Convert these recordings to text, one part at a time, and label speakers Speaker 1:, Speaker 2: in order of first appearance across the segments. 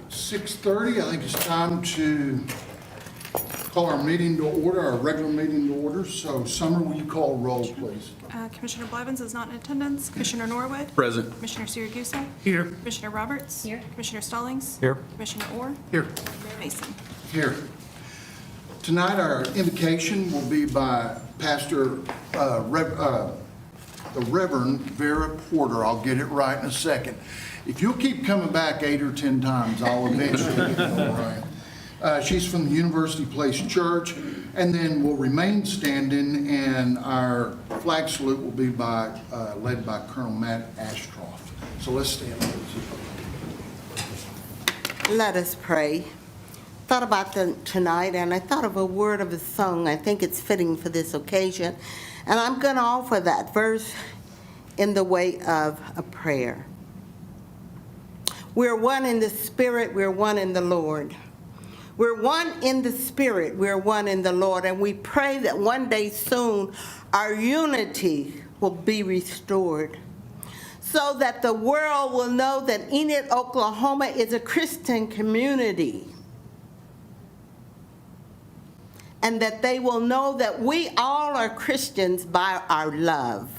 Speaker 1: 6:30, I think it's time to call our meeting to order, our regular meeting to order. So Summer, will you call roll, please?
Speaker 2: Commissioner Blevins is not in attendance. Commissioner Norwood?
Speaker 3: Present.
Speaker 2: Commissioner Siragusa?
Speaker 3: Here.
Speaker 2: Commissioner Roberts? Here. Commissioner Stallings?
Speaker 3: Here.
Speaker 2: Commissioner Orr?
Speaker 3: Here.
Speaker 2: Mayor Mason.
Speaker 1: Here. Tonight, our invocation will be by Pastor, the Reverend Vera Porter. I'll get it right in a second. If you'll keep coming back 8 or 10 times, I'll eventually get it all right. She's from the University Place Church, and then we'll remain standing, and our flag salute will be led by Colonel Matt Ashcroft. So let's stand.
Speaker 4: Let us pray. Thought about them tonight, and I thought of a word of a song. I think it's fitting for this occasion, and I'm going to offer that verse in the way of a prayer. We're one in the Spirit, we're one in the Lord. We're one in the Spirit, we're one in the Lord, and we pray that one day soon our unity will be restored so that the world will know that Enid, Oklahoma is a Christian community, and that they will know that we all are Christians by our love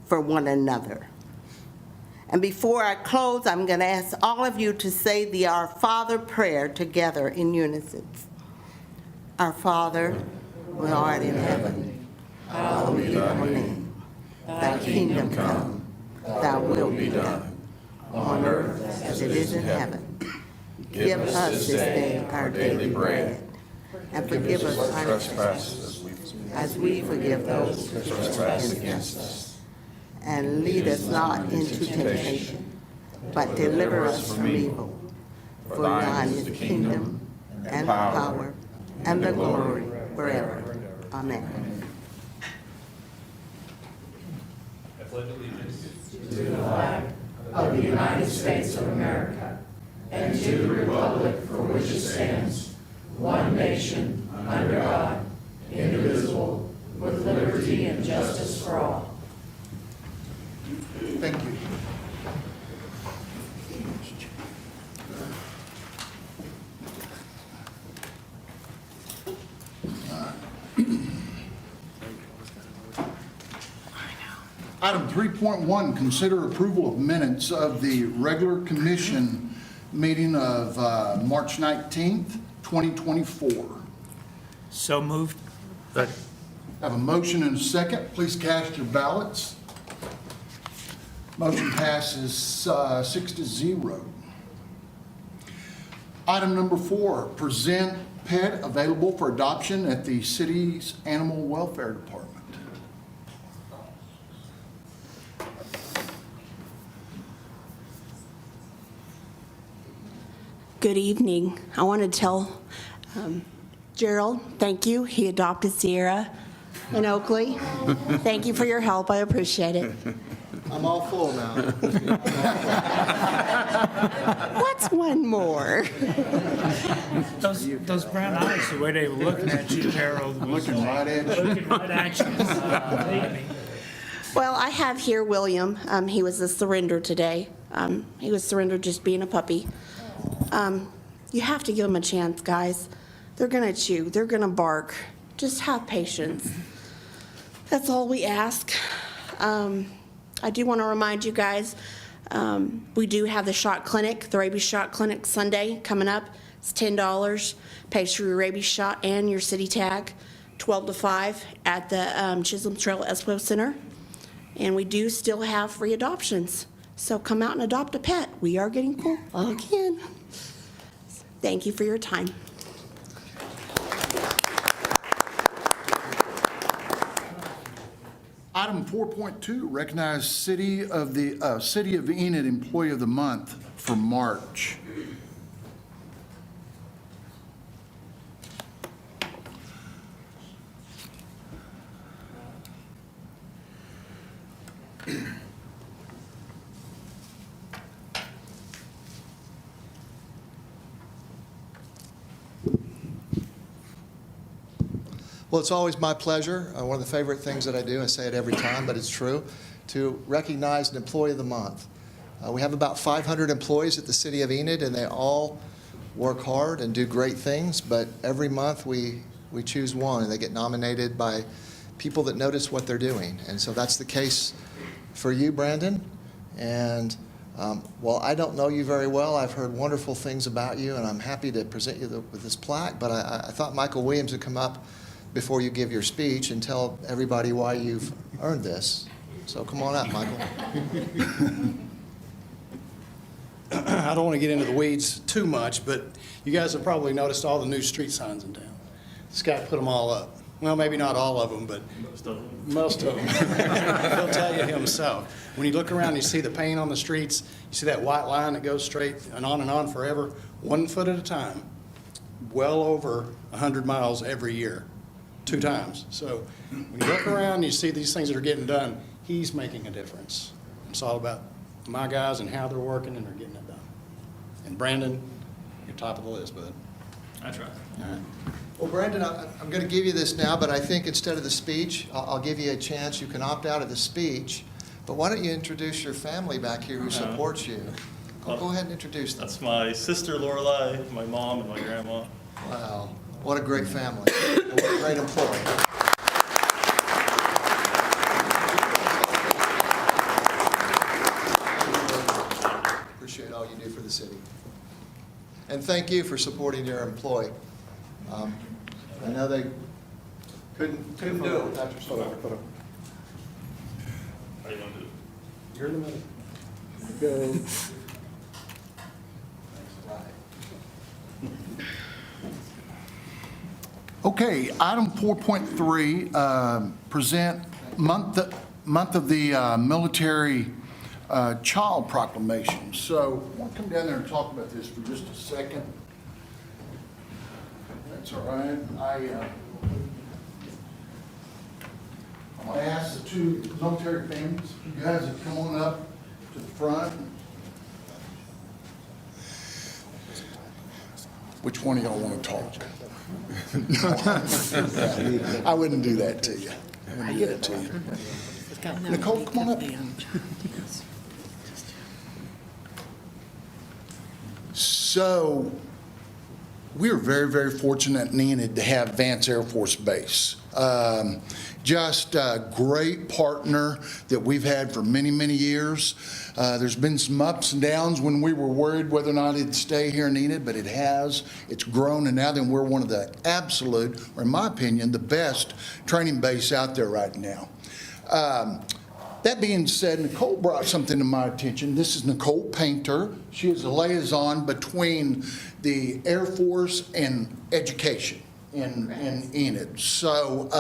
Speaker 4: for one another. And before I close, I'm going to ask all of you to say the Our Father prayer together in unison. Our Father, who art in heaven, hallowed be thy name. Thy kingdom come, thy will be done, on earth as it is in heaven. Give us this day our daily bread, and forgive us our trespasses, as we forgive those who trespass against us. And lead us not into temptation, but deliver us from evil. For thine is the kingdom, and the power, and the glory forever. Amen.
Speaker 5: I pledge allegiance to the flag of the United States of America and to the republic for which it stands, one nation, under God, indivisible, with liberty and justice for all.
Speaker 1: Thank you. Item 3.1, consider approval of minutes of the regular commission meeting of March 19th, 2024.
Speaker 3: So moved.
Speaker 1: Have a motion and a second. Please cast your ballots. Motion passes 6-0. Item number 4, present pet available for adoption at the city's Animal Welfare Department.
Speaker 6: Good evening. I want to tell Gerald, thank you. He adopted Sierra in Oakley. Thank you for your help. I appreciate it.
Speaker 7: I'm all full now.
Speaker 6: What's one more?
Speaker 3: Those brown eyes, the way they were looking at you, Harold, was
Speaker 1: Looking right at you.
Speaker 3: looking right at you.
Speaker 6: Well, I have here William. He was a surrender today. He was surrendered just being a puppy. You have to give them a chance, guys. They're going to chew. They're going to bark. Just have patience. That's all we ask. I do want to remind you guys, we do have the shot clinic, the rabies shot clinic Sunday coming up. It's $10. Pays for your rabies shot and your city tag, 12 to 5 at the Chisholm Trail Expo Center. And we do still have free adoptions. So come out and adopt a pet. We are getting full again. Thank you for your time.
Speaker 1: Item 4.2, recognize City of Enid Employee of the Month for March.
Speaker 7: Well, it's always my pleasure. One of the favorite things that I do, I say it every time, but it's true, to recognize an Employee of the Month. We have about 500 employees at the City of Enid, and they all work hard and do great things, but every month we choose one, and they get nominated by people that notice what they're doing. And so that's the case for you, Brandon. And while I don't know you very well, I've heard wonderful things about you, and I'm happy to present you with this plaque. But I thought Michael Williams would come up before you give your speech and tell everybody why you've earned this. So come on up, Michael.
Speaker 8: I don't want to get into the weeds too much, but you guys have probably noticed all the new street signs in town. This guy put them all up. Well, maybe not all of them, but most of them. He'll tell you himself. When you look around and you see the paint on the streets, you see that white line that goes straight and on forever, 1 foot at a time, well over 100 miles every year, 2 times. So when you look around and you see these things that are getting done, he's making a difference. It's all about my guys and how they're working, and they're getting it done. And Brandon, you're top of the list, bud.
Speaker 5: I try.
Speaker 8: All right.
Speaker 7: Well, Brandon, I'm going to give you this now, but I think instead of the speech, I'll give you a chance. You can opt out of the speech, but why don't you introduce your family back here who supports you? Go ahead and introduce them.
Speaker 5: That's my sister Lorelei, my mom, and my grandma.
Speaker 7: Wow, what a great family. And what a great employee. Appreciate all you do for the city. And thank you for supporting your employee. I know they couldn't do it without your support.
Speaker 5: How you want to do it?
Speaker 8: You're in the middle.
Speaker 7: Go.
Speaker 1: Okay, item 4.3, present month of the military child proclamation. So I want to come down there and talk about this for just a second. That's all right. I'm going to ask the 2 military families, you guys have come on up to the front. Which one of y'all want to talk? I wouldn't do that to you. I wouldn't do that to you. Nicole, come on up. So, we're very, very fortunate in Enid to have Vance Air Force Base. Just a great partner that we've had for many, many years. There's been some ups and downs when we were worried whether or not it'd stay here in Enid, but it has. It's grown, and now then we're one of the absolute, or in my opinion, the best training base out there right now. That being said, Nicole brought something to my attention. This is Nicole Painter. She is a liaison between the Air Force and education in Enid. So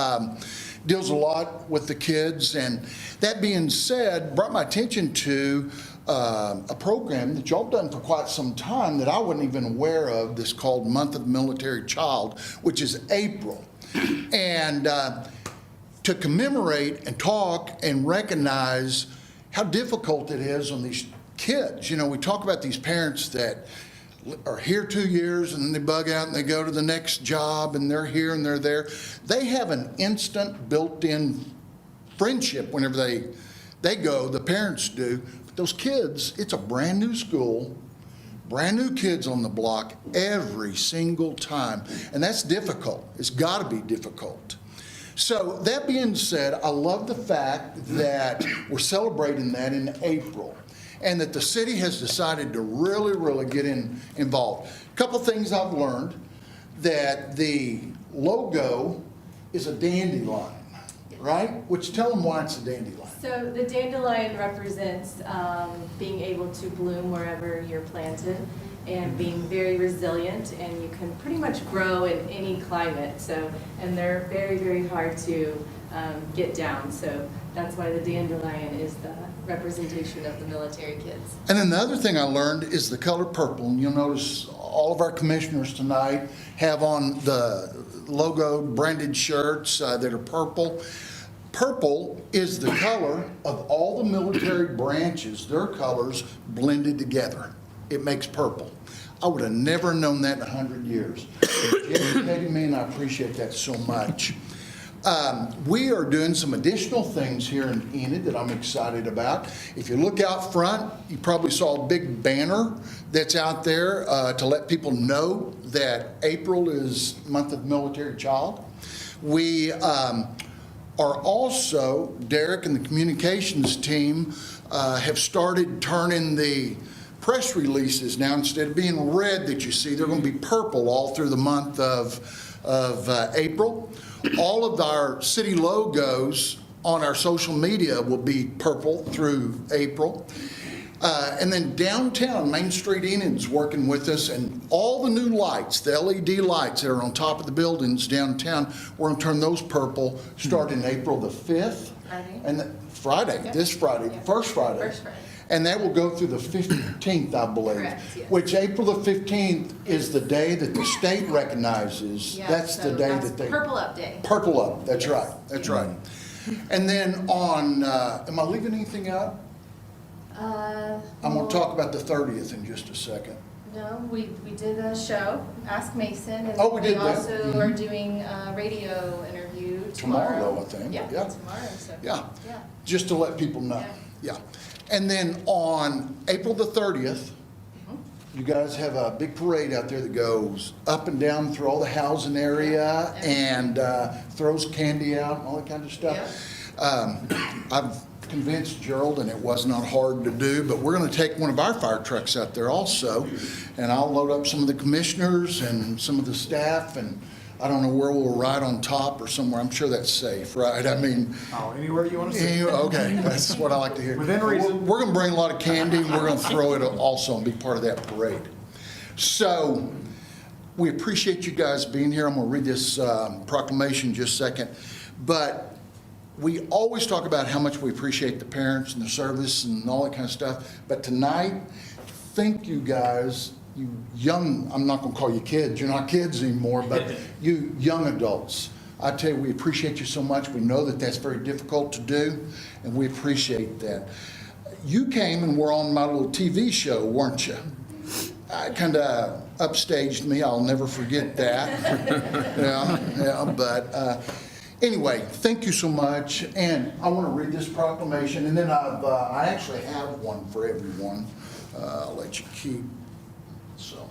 Speaker 1: deals a lot with the kids. And that being said, brought my attention to a program that y'all done for quite some time that I wasn't even aware of, this called Month of the Military Child, which is April. And to commemorate and talk and recognize how difficult it is on these kids. You know, we talk about these parents that are here 2 years and then they bug out and they go to the next job and they're here and they're there. They have an instant built-in friendship whenever they go, the parents do. But those kids, it's a brand new school, brand new kids on the block every single time. And that's difficult. It's got to be difficult. So that being said, I love the fact that we're celebrating that in April and that the city has decided to really, really get involved. A couple things I've learned, that the logo is a dandelion, right? Which, tell them why it's a dandelion.
Speaker 9: So the dandelion represents being able to bloom wherever you're planted and being very resilient, and you can pretty much grow in any climate. So, and they're very, very hard to get down. So that's why the dandelion is the representation of the military kids.
Speaker 1: And then the other thing I learned is the color purple. And you'll notice all of our commissioners tonight have on the logo branded shirts that are purple. Purple is the color of all the military branches, their colors blended together. It makes purple. I would have never known that in 100 years. It educated me, and I appreciate that so much. We are doing some additional things here in Enid that I'm excited about. If you look out front, you probably saw a big banner that's out there to let people know that April is Month of Military Child. We are also, Derek and the communications team have started turning the press releases now. Instead of being red that you see, they're going to be purple all through the month of April. All of our city logos on our social media will be purple through April. And then downtown, Main Street Enid's working with us, and all the new lights, the LED lights that are on top of the buildings downtown, we're going to turn those purple starting April the 5th.
Speaker 9: Friday.
Speaker 1: And this Friday,
Speaker 9: Yeah.
Speaker 1: first Friday.
Speaker 9: First Friday.
Speaker 1: And that will go through the 15th, I believe.
Speaker 9: Correct, yes.
Speaker 1: Which April the 15th is the day that the state recognizes.
Speaker 9: Yeah,
Speaker 1: That's the
Speaker 9: so
Speaker 1: day
Speaker 9: that's
Speaker 1: that they.
Speaker 9: Purple Up Day.
Speaker 1: Purple Up, that's
Speaker 9: Yes.
Speaker 1: right, that's right. And then on, am I leaving anything out? I'm going to talk about the 30th in just a second.
Speaker 9: No, we did a show, Ask Mason, and
Speaker 1: Oh, we did
Speaker 9: we
Speaker 1: that.
Speaker 9: also are doing a radio interview
Speaker 1: Tomorrow,
Speaker 9: tomorrow.
Speaker 1: though, I think.
Speaker 9: Yeah,
Speaker 1: Yeah.
Speaker 9: tomorrow, so.
Speaker 1: Yeah,
Speaker 9: Yeah.
Speaker 1: just to let people know, yeah. And then on April the 30th, you guys have a big parade out there that goes up and down through all the housing area and throws candy out and all that kind of stuff. I've convinced Gerald, and it was not hard to do, but we're going to take one of our fire trucks out there also, and I'll load up some of the commissioners and some of the staff, and I don't know where we'll ride on top or somewhere. I'm sure that's safe, right? I mean,
Speaker 10: Oh, anywhere you want to see.
Speaker 1: okay, that's what I like to hear.
Speaker 10: Within reason.
Speaker 1: We're going to bring a lot of candy, and we're going to throw it also and be part of that parade. So we appreciate you guys being here. I'm going to read this proclamation in just a second. But we always talk about how much we appreciate the parents and the service and all that kind of stuff. But tonight, thank you guys, you young, I'm not going to call you kids, you're not kids anymore, but you young adults. I tell you, we appreciate you so much. We know that that's very difficult to do, and we appreciate that. You came and were on my little TV show, weren't you? It kind of upstaged me. I'll never forget that. But anyway, thank you so much. And I want to read this proclamation, and then I actually have one for everyone. I'll let you keep. So.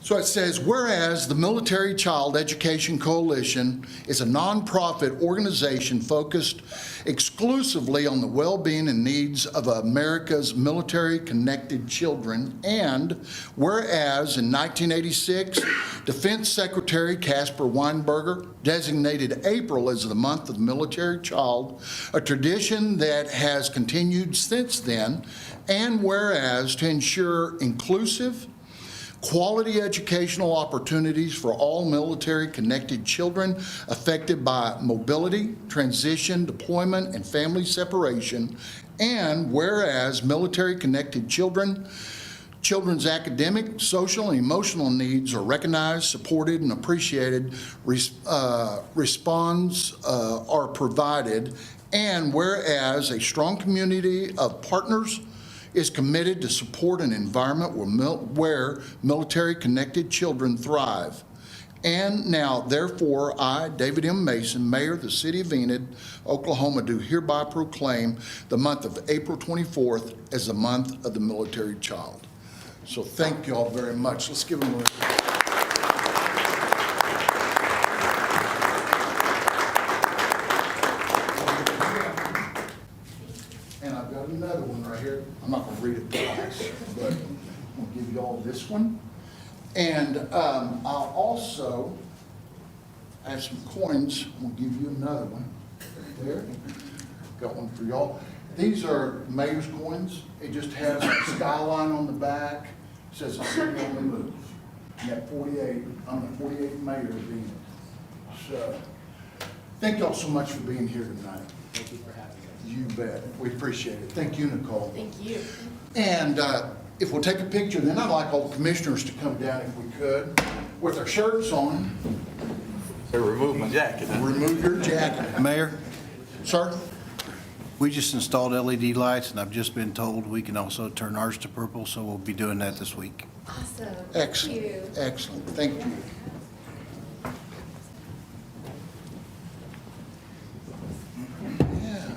Speaker 1: So it says, whereas the Military Child Education Coalition is a nonprofit organization focused exclusively on the well-being and needs of America's military-connected children, and whereas in 1986, Defense Secretary Caspar Weinberger designated April as the month of the military child, a tradition that has continued since then, and whereas to ensure inclusive, quality educational opportunities for all military-connected children affected by mobility, transition, deployment, and family separation, and whereas military-connected children's academic, social, and emotional needs are recognized, supported, and appreciated, responds are provided, and whereas a strong community of partners is committed to support an environment where military-connected children thrive. And now, therefore, I, David M. Mason, Mayor of the City of Enid, Oklahoma, do hereby proclaim the month of April 24th as the month of the military child. So thank you all very much. Let's give them a round. And I've got another one right here. I'm not going to read it twice, but I'll give you all this one. And I'll also have some coins. We'll give you another one right there. Got one for y'all. These are mayor's coins. It just has a skyline on the back. It says the city only moves. And that 48, I'm the 48th mayor of Enid. So thank y'all so much for being here tonight.
Speaker 10: Thank you for having us.
Speaker 1: You bet. We appreciate it. Thank you, Nicole.
Speaker 9: Thank you.
Speaker 1: And if we'll take a picture, then I'd like all the commissioners to come down if we could, with their shirts on.
Speaker 11: So remove my jacket.
Speaker 1: Remove your jacket.
Speaker 12: Mayor,
Speaker 1: Sir?
Speaker 12: we just installed LED lights, and I've just been told we can also turn ours to purple, so we'll be doing that this week.
Speaker 9: Awesome.
Speaker 1: Excellent, excellent. Thank you. Yeah.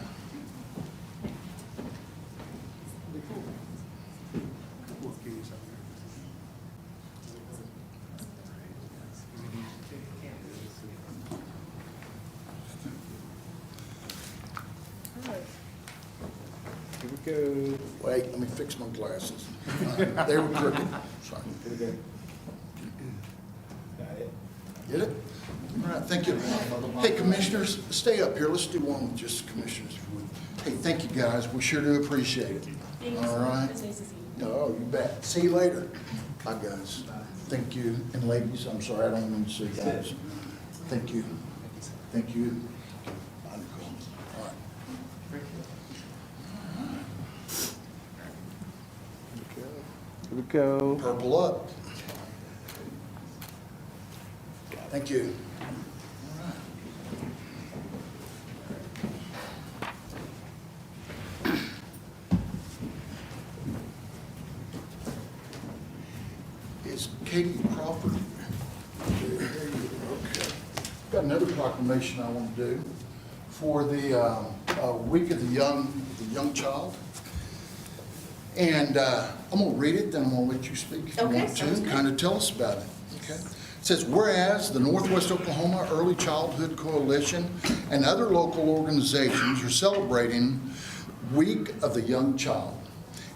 Speaker 10: Here we go.
Speaker 1: Wait, let me fix my glasses. They were crooked. Sorry.
Speaker 10: Got it.
Speaker 1: Get it? All right, thank you. Hey, commissioners, stay up here. Let's do one with just commissioners. if you would. Hey, thank you, guys. We sure do appreciate it. All right?
Speaker 9: It's nice to see you.
Speaker 1: Oh, you bet. See you later. Bye, guys. Thank you. And ladies, I'm sorry, I don't mean to say guys. Thank you. Thank you. Bye, Nicole. All right.
Speaker 10: Here we go.
Speaker 1: Purple up. Thank you. All right. Is Katie Crawford? There you go. Okay. Got another proclamation I want to do for the week of the young child. And I'm going to read it, then I'm going to let you speak if you
Speaker 6: Okay,
Speaker 1: want
Speaker 6: sounds
Speaker 1: to.
Speaker 6: good.
Speaker 1: Kind of tell us about it. Okay. It says, whereas the Northwest Oklahoma Early Childhood Coalition and other local organizations are celebrating Week of the Young Child.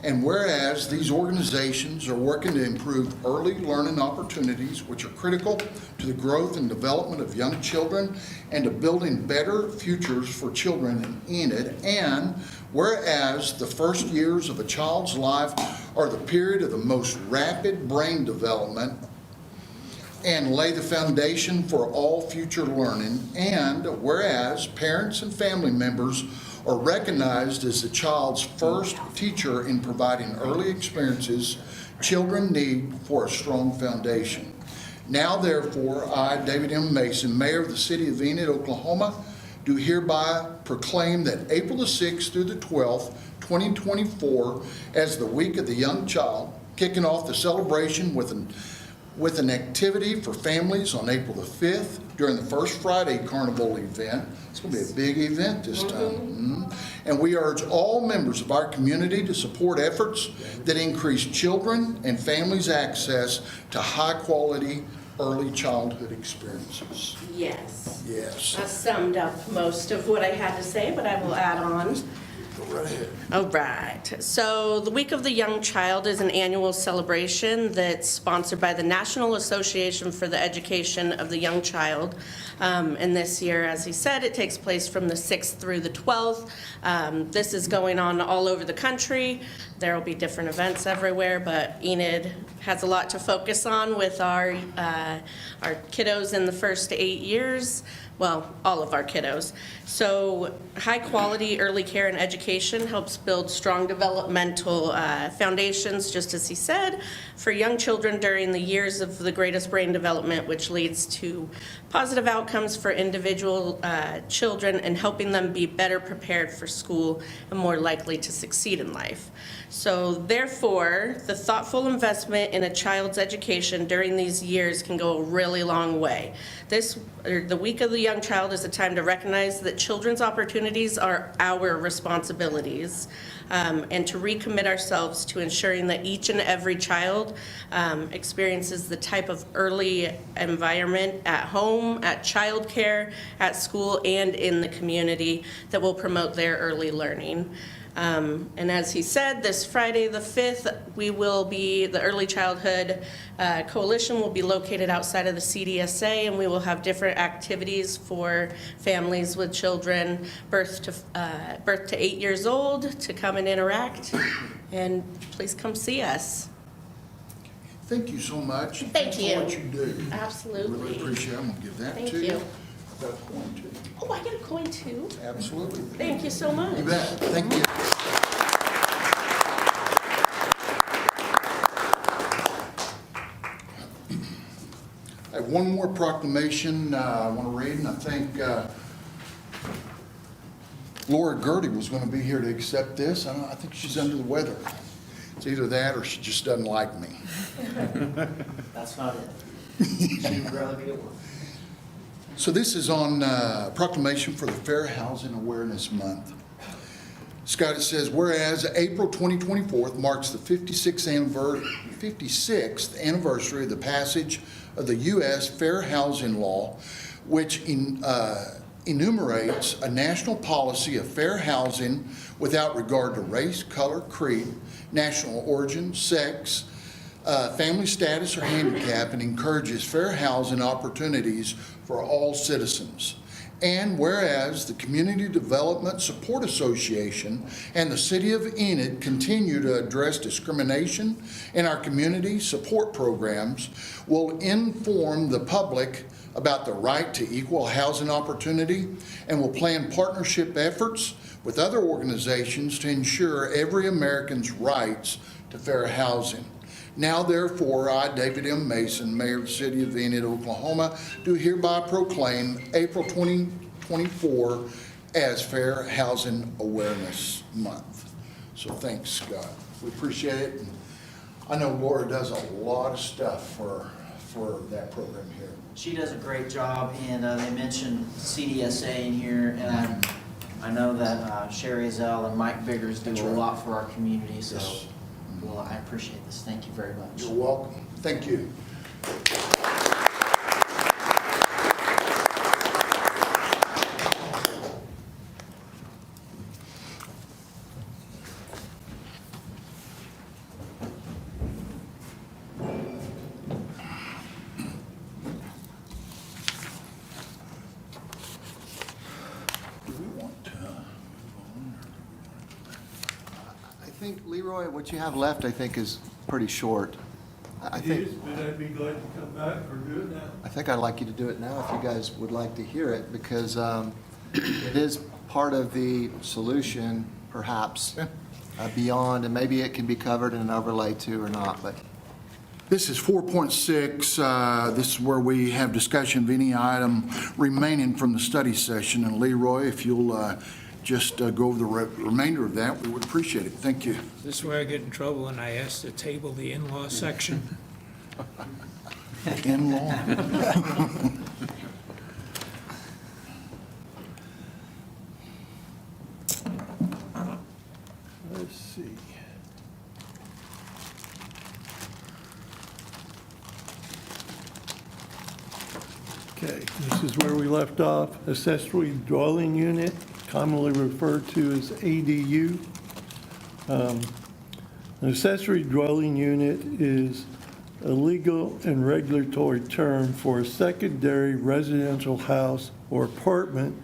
Speaker 1: And whereas these organizations are working to improve early learning opportunities, which are critical to the growth and development of young children and to building better futures for children in Enid, and whereas the first years of a child's life are the period of the most rapid brain development and lay the foundation for all future learning, and whereas parents and family members are recognized as the child's first teacher in providing early experiences children need for a strong foundation. Now therefore, I, David M. Mason, Mayor of the City of Enid, Oklahoma, do hereby proclaim that April the 6th through the 12th, 2024, as the Week of the Young Child, kicking off the celebration with an activity for families on April the 5th during the First Friday Carnival event. It's going to be a big event this time. And we urge all members of our community to support efforts that increase children and families' access to high-quality early childhood experiences.
Speaker 6: Yes.
Speaker 1: Yes.
Speaker 6: That summed up most of what I had to say, but I will add on.
Speaker 1: Go right ahead.
Speaker 6: All right. So the Week of the Young Child is an annual celebration that's sponsored by the National Association for the Education of the Young Child. And this year, as he said, it takes place from the 6th through the 12th. This is going on all over the country. There will be different events everywhere, but Enid has a lot to focus on with our kiddos in the first 8 years. Well, all of our kiddos. So high-quality early care and education helps build strong developmental foundations, just as he said, for young children during the years of the greatest brain development, which leads to positive outcomes for individual children and helping them be better prepared for school and more likely to succeed in life. So therefore, the thoughtful investment in a child's education during these years can go a really long way. The Week of the Young Child is a time to recognize that children's opportunities are our responsibilities, and to recommit ourselves to ensuring that each and every child experiences the type of early environment at home, at childcare, at school, and in the community that will promote their early learning. And as he said, this Friday the 5th, the Early Childhood Coalition will be located outside of the CDSA, and we will have different activities for families with children birth to 8 years old to come and interact. And please come see us.
Speaker 1: Thank you so much.
Speaker 6: Thank you.
Speaker 1: For what you do.
Speaker 6: Absolutely.
Speaker 1: Really appreciate it. I'm going to give that
Speaker 6: Thank
Speaker 1: to you.
Speaker 6: you.
Speaker 1: I've got a coin too.
Speaker 6: Oh, I get a coin too?
Speaker 1: Absolutely.
Speaker 6: Thank you so much.
Speaker 1: You bet. Thank you. I have one more proclamation I want to read, and I think Laura Gertie was going to be here to accept this. I think she's under the weather. It's either that or she just doesn't like me.
Speaker 12: That's not it. She'd rather be at work.
Speaker 1: So this is on proclamation for the Fair Housing Awareness Month. Scott, it says, whereas April 2024 marks the 56th anniversary of the passage of the U.S. Fair Housing Law, which enumerates a national policy of fair housing without regard to race, color, creed, national origin, sex, family status, or handicap, and encourages fair housing opportunities for all citizens. And whereas the Community Development Support Association and the City of Enid continue to address discrimination in our community support programs, will inform the public about the right to equal housing opportunity, and will plan partnership efforts with other organizations to ensure every American's rights to fair housing. Now therefore, I, David M. Mason, Mayor of the City of Enid, Oklahoma, do hereby proclaim April 2024 as Fair Housing Awareness Month. So thanks, Scott. We appreciate it. And I know Laura does a lot of stuff for that program here.
Speaker 12: She does a great job, and they mentioned CDSA in here, and I know that Sherry Zell and Mike Biggers do a lot for our community, so
Speaker 1: Yes.
Speaker 12: well, I appreciate this. Thank you very much.
Speaker 1: You're welcome. Thank you. Do we want to move on,
Speaker 7: I think, Leroy, what you have left, I think, is pretty short. I think,
Speaker 5: but I'd be glad to come back or do it now.
Speaker 7: I think I'd like you to do it now if you guys would like to hear it, because it is part of the solution, perhaps, beyond, and maybe it can be covered in an overlay too or not, but
Speaker 1: This is 4.6. This is where we have discussion of any item remaining from the study session. And Leroy, if you'll just go over the remainder of that, we would appreciate it. Thank you.
Speaker 3: This is where I get in trouble when I ask to table the in-law section.
Speaker 1: In-law.
Speaker 5: Let's see. Okay, this is where we left off. Accessory dwelling unit, commonly referred to as ADU. An accessory dwelling unit is a legal and regulatory term for a secondary residential house or apartment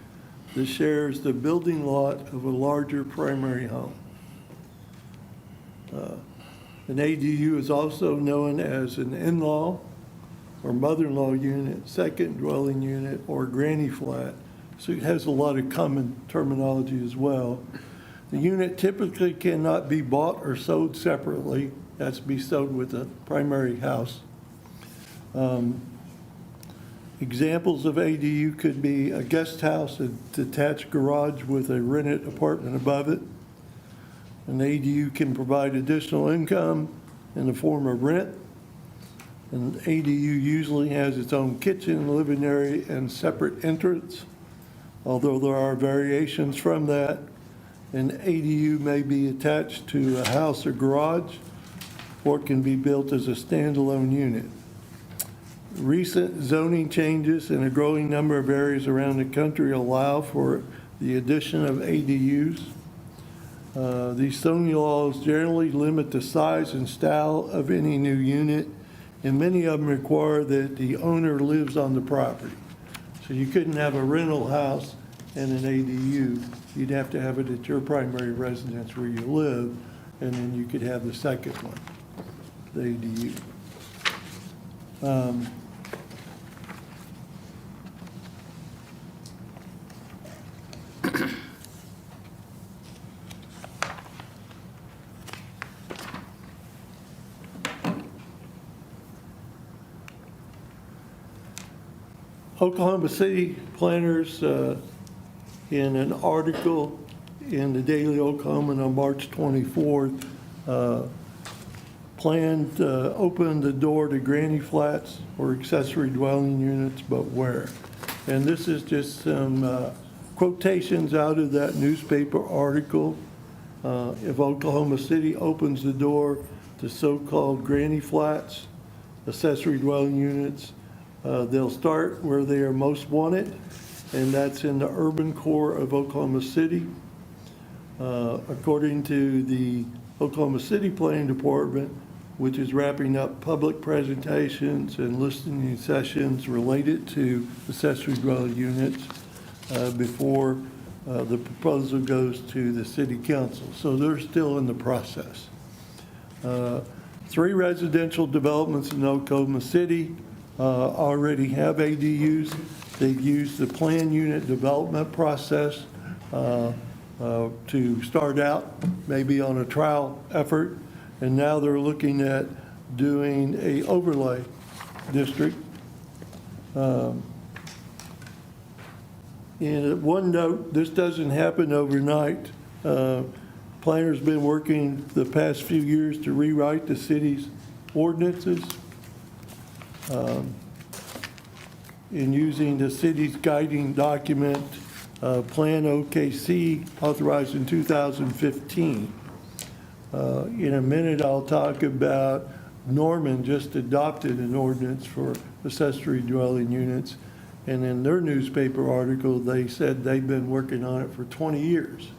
Speaker 5: that shares the building lot of a larger primary home. An ADU is also known as an in-law or mother-in-law unit, second dwelling unit, or granny flat. So it has a lot of common terminology as well. The unit typically cannot be bought or sold separately. That's to be sold with a primary house. Examples of ADU could be a guest house, a detached garage with a rented apartment above it. An ADU can provide additional income in the form of rent. An ADU usually has its own kitchen, living area, and separate entrance. Although there are variations from that, an ADU may be attached to a house or garage, or it can be built as a standalone unit. Recent zoning changes in a growing number of areas around the country allow for the addition of ADUs. These zoning laws generally limit the size and style of any new unit, and many of them require that the owner lives on the property. So you couldn't have a rental house and an ADU. You'd have to have it at your primary residence where you live, and then you could have the second one, the ADU. Oklahoma City planners, in an article in the Daily Oklahoman on March 24th,
Speaker 13: plan to open the door to granny flats or accessory dwelling units, but where? And this is just some quotations out of that newspaper article. If Oklahoma City opens the door to so-called granny flats, accessory dwelling units, they'll start where they are most wanted, and that's in the urban core of Oklahoma City. According to the Oklahoma City Planning Department, which is wrapping up public presentations and listening sessions related to accessory dwelling units before the proposal goes to the city council. So they're still in the process. 3 residential developments in Oklahoma City already have ADUs. They've used the plan unit development process to start out, maybe on a trial effort, and now they're looking at doing a overlay district. And one note, this doesn't happen overnight. Planner's been working the past few years to rewrite the city's ordinances in using the city's guiding document, Plan OKC, authorized in 2015. In a minute, I'll talk about Norman just adopted an ordinance for accessory dwelling units. And in their newspaper article, they said they've been working on it for 20 years.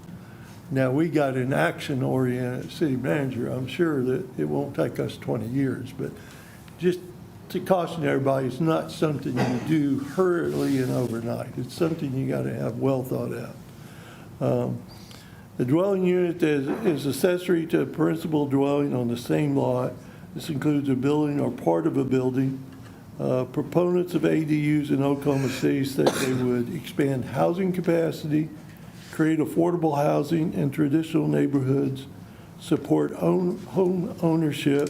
Speaker 13: Now, we got an action-oriented city manager. I'm sure that it won't take us 20 years, but just to caution everybody, it's not something you do hurriedly and overnight. It's something you got to have well thought out. The dwelling unit is accessory to a principal dwelling on the same lot. This includes a building or part of a building. Proponents of ADUs in Oklahoma City said they would expand housing capacity, create affordable housing in traditional neighborhoods, support home ownership,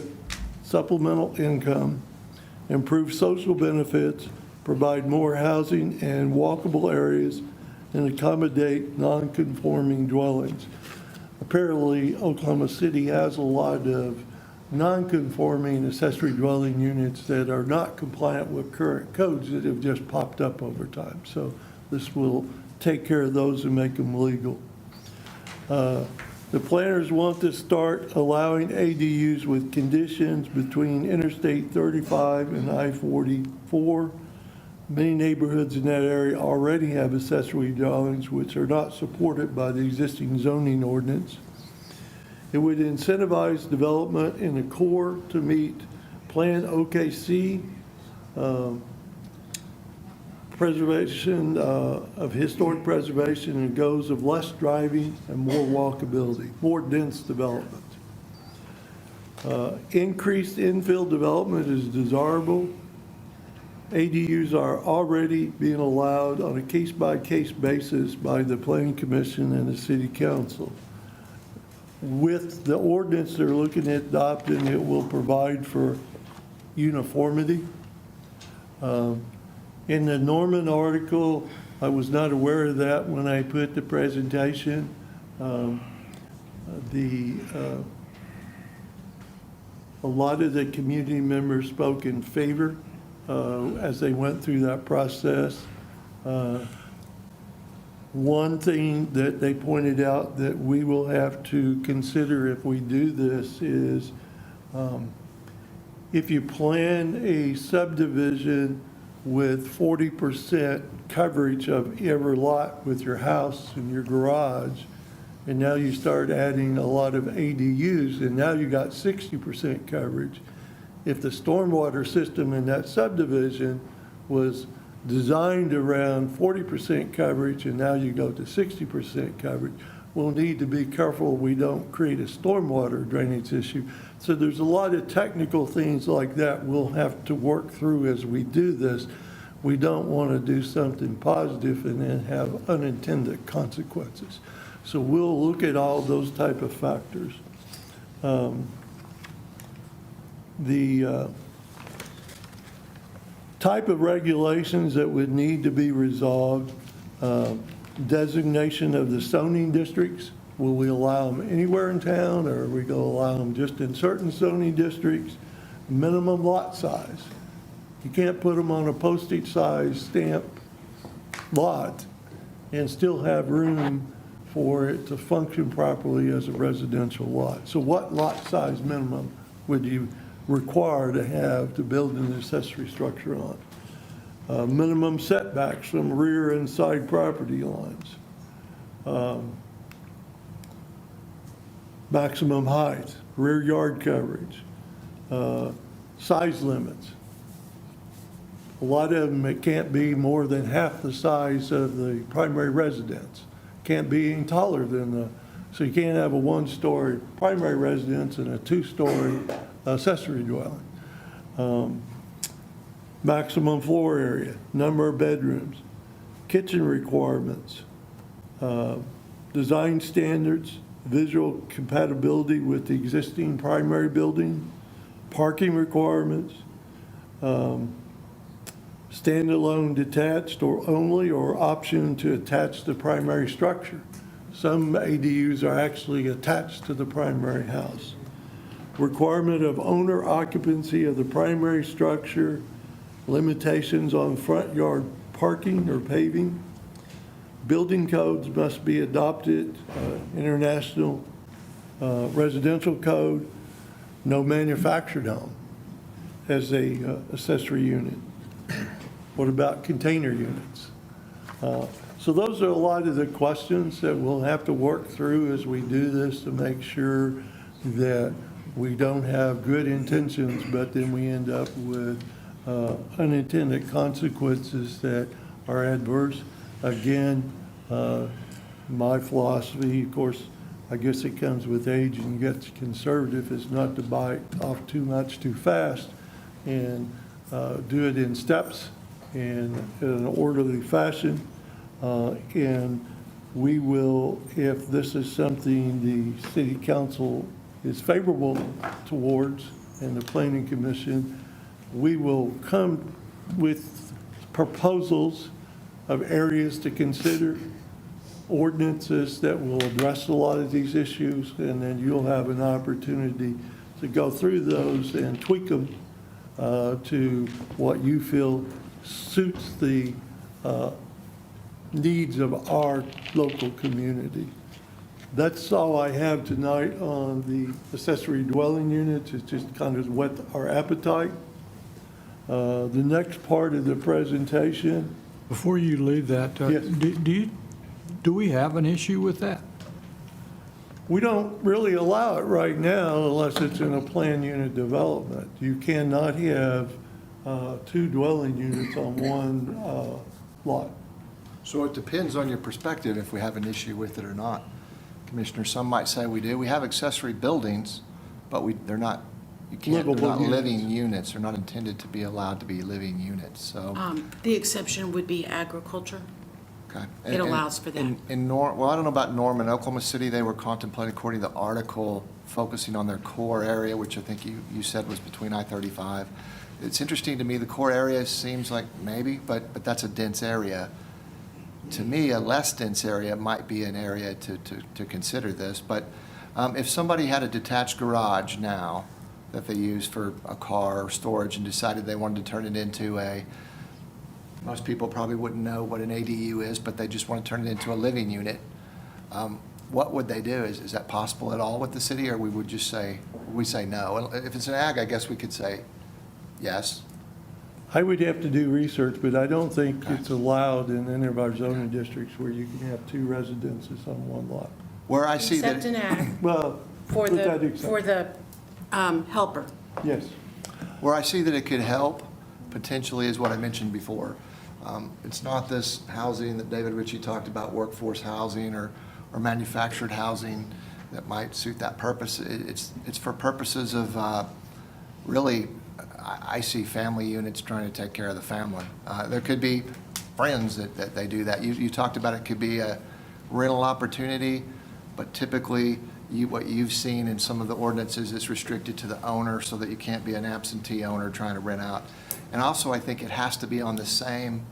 Speaker 13: supplemental income, improve social benefits, provide more housing and walkable areas, and accommodate non-conforming dwellings. Apparently, Oklahoma City has a lot of non-conforming accessory dwelling units that are not compliant with current codes that have just popped up over time. So this will take care of those and make them legal. The planners want to start allowing ADUs with conditions between Interstate 35 and I-44. Many neighborhoods in that area already have accessory dwellings which are not supported by the existing zoning ordinance. It would incentivize development in the core to meet Plan OKC, preservation of historic preservation and goals of less driving and more walkability, more dense development. Increased infill development is desirable. ADUs are already being allowed on a case-by-case basis by the Planning Commission and the City Council. With the ordinance they're looking at adopting, it will provide for uniformity. In the Norman article, I was not aware of that when I put the presentation. A lot of the community members spoke in favor as they went through that process. One thing that they pointed out that we will have to consider if we do this is if you plan a subdivision with 40% coverage of every lot with your house and your garage, and now you start adding a lot of ADUs, and now you got 60% coverage. If the stormwater system in that subdivision was designed around 40% coverage and now you go to 60% coverage, we'll need to be careful we don't create a stormwater drainage issue. So there's a lot of technical things like that we'll have to work through as we do this. We don't want to do something positive and then have unintended consequences. So we'll look at all those type of factors. The type of regulations that would need to be resolved, designation of the zoning districts Will we allow them anywhere in town, or are we going to allow them just in certain zoning districts? Minimum lot size. You can't put them on a postage size stamp lot and still have room for it to function properly as a residential lot. So what lot size minimum would you require to have to build an accessory structure on? Minimum setbacks from rear and side property lines. Maximum height, rear yard coverage, size limits. A lot of them, it can't be more than half the size of the primary residence. Can't be any taller than so you can't have a one-story primary residence and a two-story accessory dwelling. Maximum floor area, number of bedrooms, kitchen requirements, design standards, visual compatibility with the existing primary building, parking requirements, standalone detached or only, or option to attach the primary structure. Some ADUs are actually attached to the primary house. Requirement of owner occupancy of the primary structure, limitations on front yard parking or paving. Building codes must be adopted, international residential code, no manufactured home as a accessory unit. What about container units? So those are a lot of the questions that we'll have to work through as we do this to make sure that we don't have good intentions, but then we end up with unintended consequences that are adverse. Again, my philosophy, of course, I guess it comes with age and gets conservative, is not to bite off too much too fast and do it in steps and in an orderly fashion. And we will, if this is something the city council is favorable towards and the planning commission, we will come with proposals of areas to consider, ordinances that will address a lot of these issues, and then you'll have an opportunity to go through those and tweak them to what you feel suits the needs of our local community. That's all I have tonight on the accessory dwelling units. It's just kind of whet our appetite. The next part of the presentation.
Speaker 14: Before you leave that,
Speaker 13: Yes.
Speaker 14: do we have an issue with that?
Speaker 13: We don't really allow it right now unless it's in a planned unit development. You cannot have two dwelling units on one lot.
Speaker 7: So it depends on your perspective if we have an issue with it or not. Commissioner, some might say we do. We have accessory buildings, but they're not, they're
Speaker 13: Livable
Speaker 7: not
Speaker 13: units.
Speaker 7: living units. They're not intended to be allowed to be living units, so.
Speaker 15: The exception would be agriculture.
Speaker 7: Okay.
Speaker 15: It allows for that.
Speaker 7: Well, I don't know about Norman, Oklahoma City, they were contemplating, according to the article, focusing on their core area, which I think you said was between I-35. It's interesting to me, the core area seems like maybe, but that's a dense area. To me, a less dense area might be an area to consider this, but if somebody had a detached garage now that they use for a car or storage and decided they wanted to turn it into most people probably wouldn't know what an ADU is, but they just want to turn it into a living unit, what would they do? Is that possible at all with the city, or we would just say, no? If it's an ag, I guess we could say yes.
Speaker 13: I would have to do research, but I don't think it's allowed in any of our zoning districts where you can have two residences on one lot.
Speaker 7: Where I see that.
Speaker 15: Except an ag
Speaker 13: Well,
Speaker 15: for
Speaker 13: with that
Speaker 15: the,
Speaker 13: exception.
Speaker 15: for the helper.
Speaker 13: Yes.
Speaker 7: Where I see that it could help, potentially, is what I mentioned before. It's not this housing that David Ritchie talked about, workforce housing or manufactured housing that might suit that purpose. It's for purposes of really, I see family units trying to take care of the family. There could be friends that they do that. You talked about it could be a rental opportunity, but typically what you've seen in some of the ordinances is restricted to the owner so that you can't be an absentee owner trying to rent out. And also, I think it has to be on the same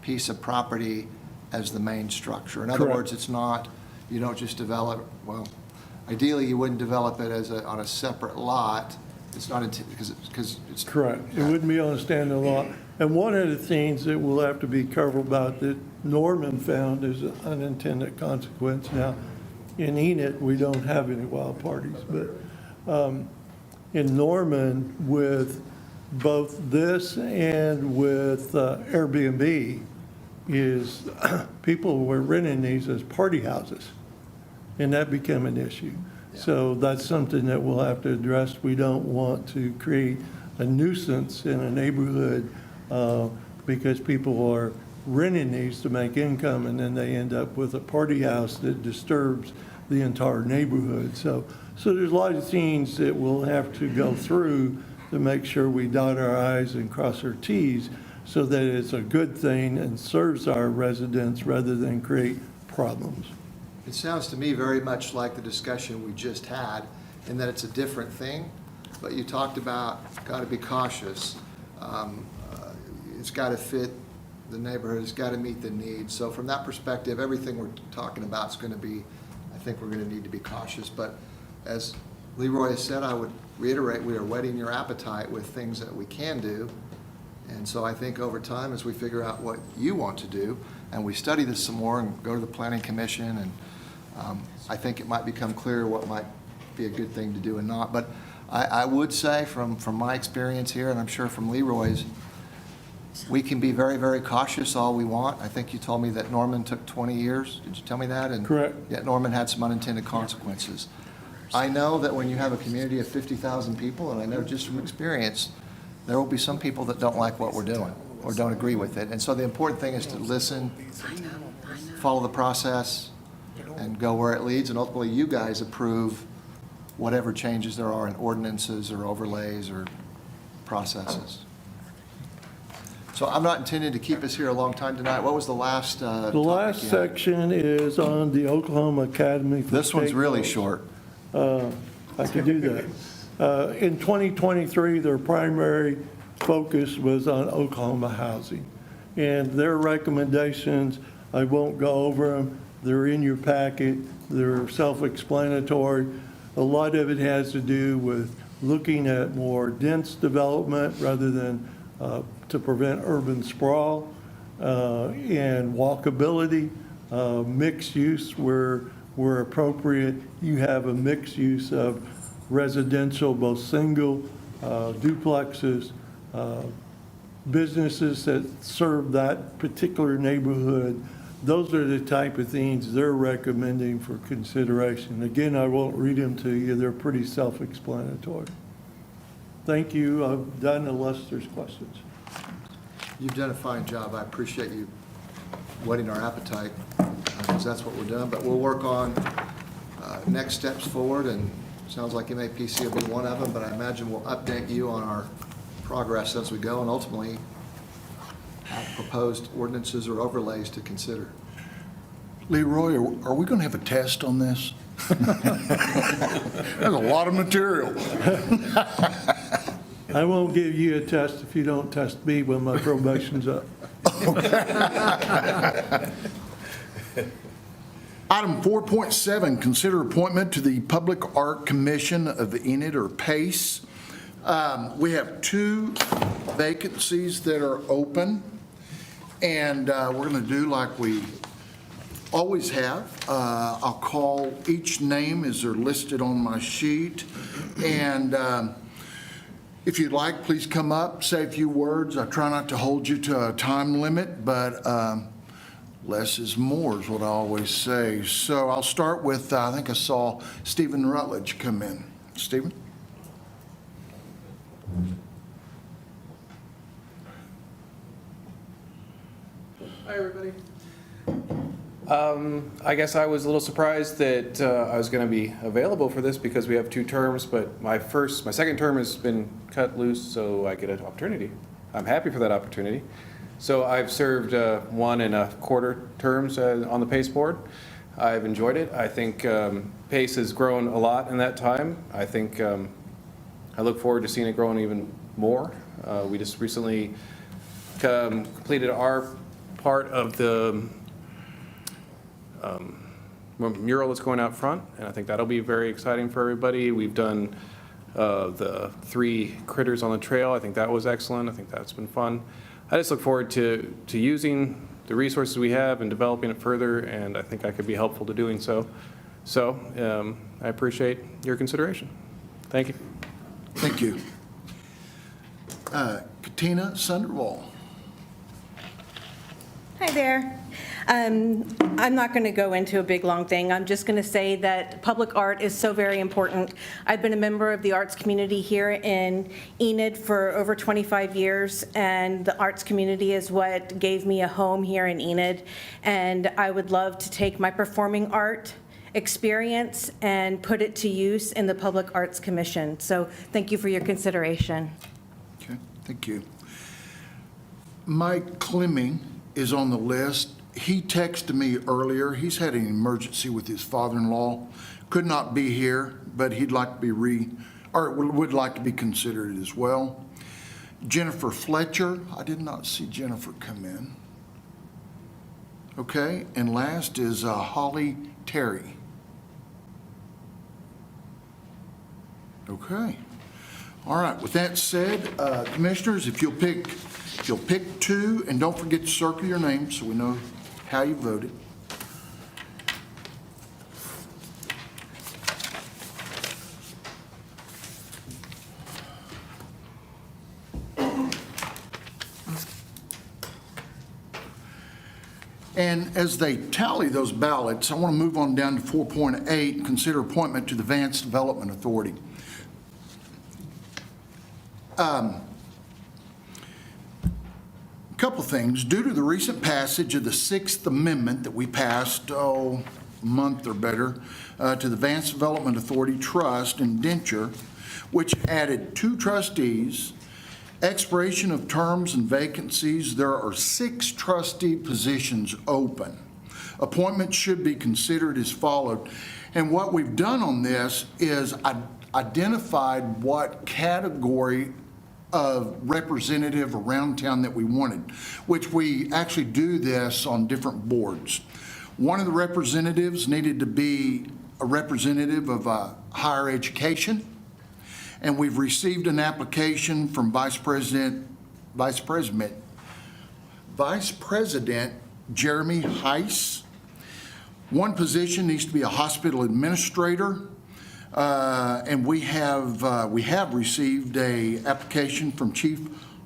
Speaker 7: piece of property as the main structure. In other
Speaker 13: Correct.
Speaker 7: words, it's not, You don't just develop, well, ideally, you wouldn't develop it on a separate lot. It's not, because it's.
Speaker 13: Correct. It wouldn't be on a standalone lot. And one of the things that we'll have to be careful about that Norman found is an unintended consequence. Now, in Enid, we don't have any wild parties, but in Norman, with both this and with Airbnb, is people were renting these as party houses, and that became an issue. So that's something that we'll have to address. We don't want to create a nuisance in a neighborhood because people are renting these to make income, and then they end up with a party house that disturbs the entire neighborhood. So there's a lot of things that we'll have to go through to make sure we dot our i's and cross our t's so that it's a good thing and serves our residents rather than create problems.
Speaker 7: It sounds to me very much like the discussion we just had, in that it's a different thing, but you talked about, got to be cautious. It's got to fit the neighborhood, it's got to meet the needs. So from that perspective, everything we're talking about is going to be, I think we're going to need to be cautious. But as Leroy has said, I would reiterate, we are whetting your appetite with things that we can do. And so I think over time, as we figure out what you want to do, and we study this some more and go to the Planning Commission, and I think it might become clear what might be a good thing to do and not. But I would say from my experience here, and I'm sure from Leroy's, we can be very, very cautious all we want. I think you told me that Norman took 20 years. Did you tell me that? And
Speaker 13: correct.
Speaker 7: Yet Norman had some unintended consequences. I know that when you have a community of 50,000 people, and I know just from experience, there will be some people that don't like what we're doing or don't agree with it. And so the important thing is to listen, follow the process, and go where it leads. And ultimately, you guys approve whatever changes there are in ordinances or overlays or processes. So I'm not intending to keep us here a long time tonight. What was the last
Speaker 13: The last section is on the Oklahoma Academy for
Speaker 7: This one's
Speaker 13: State
Speaker 7: really
Speaker 13: Roads.
Speaker 7: short.
Speaker 13: I can do that. In 2023, their primary focus was on Oklahoma housing. And their recommendations, I won't go over them. They're in your packet. They're self-explanatory. A lot of it has to do with looking at more dense development rather than to prevent urban sprawl, and walkability, mixed use where appropriate. You have a mixed use of residential, both single, duplexes, businesses that serve that particular neighborhood. Those are the type of things they're recommending for consideration. Again, I won't read them to you. They're pretty self-explanatory. Thank you. I'm done unless there's questions.
Speaker 7: You've done a fine job. I appreciate you whetting our appetite, because that's what we're doing. But we'll work on next steps forward, and it sounds like MAPC will be one of them, but I imagine we'll update you on our progress as we go, and ultimately have proposed ordinances or overlays to consider.
Speaker 1: Leroy, are we going to have a test on this? There's a lot of material.
Speaker 13: I won't give you a test if you don't test me when my probation's up.
Speaker 1: Item 4.7, consider appointment to the Public Art Commission of Enid or PACE. We have 2 vacancies that are open, and we're going to do like we always have. I'll call each name as they're listed on my sheet, and if you'd like, please come up, say a few words. I try not to hold you to a time limit, but less is more is what I always say. So I'll start with, I think I saw Stephen Rutledge come in. Stephen?
Speaker 16: Hi, everybody. I guess I was a little surprised that I was going to be available for this because we have 2 terms, but my second term has been cut loose, so I get an opportunity. I'm happy for that opportunity. So I've served 1.25 terms on the PACE board. I've enjoyed it. I think PACE has grown a lot in that time. I think I look forward to seeing it growing even more. We just recently completed our part of the mural that's going out front, and I think that'll be very exciting for everybody. We've done the 3 critters on the trail. I think that was excellent. I think that's been fun. I just look forward to using the resources we have and developing it further, and I think I could be helpful to doing so. So I appreciate your consideration. Thank you.
Speaker 1: Thank you. Katina Sunderwall.
Speaker 17: Hi there. I'm not going to go into a big, long thing. I'm just going to say that public art is so very important. I've been a member of the arts community here in Enid for over 25 years, and the arts community is what gave me a home here in Enid. And I would love to take my performing art experience and put it to use in the Public Arts Commission. So thank you for your consideration.
Speaker 1: Okay, thank you. Mike Clemming is on the list. He texted me earlier. He's had an emergency with his father-in-law. Could not be here, but he'd like to be would like to be considered as well. Jennifer Fletcher. I did not see Jennifer come in. Okay, and last is Holly Terry. Okay. All right, with that said, commissioners, if you'll pick 2, and don't forget to circle your name so we know how you voted. And as they tally those ballots, I want to move on down to 4.8, consider appointment to the Vance Development Authority. Couple things. Due to the recent passage of the 6th Amendment that we passed, a month or better, to the Vance Development Authority Trust indenture, which added 2 trustees, expiration of terms and vacancies, there are 6 trustee positions open. Appointments should be considered as followed. And what we've done on this is identified what category of representative around town that we wanted, which we actually do this on different boards. One of the representatives needed to be a representative of higher education, and we've received an application from Vice President Jeremy Heiss. One position needs to be a hospital administrator. And we have received a application from Chief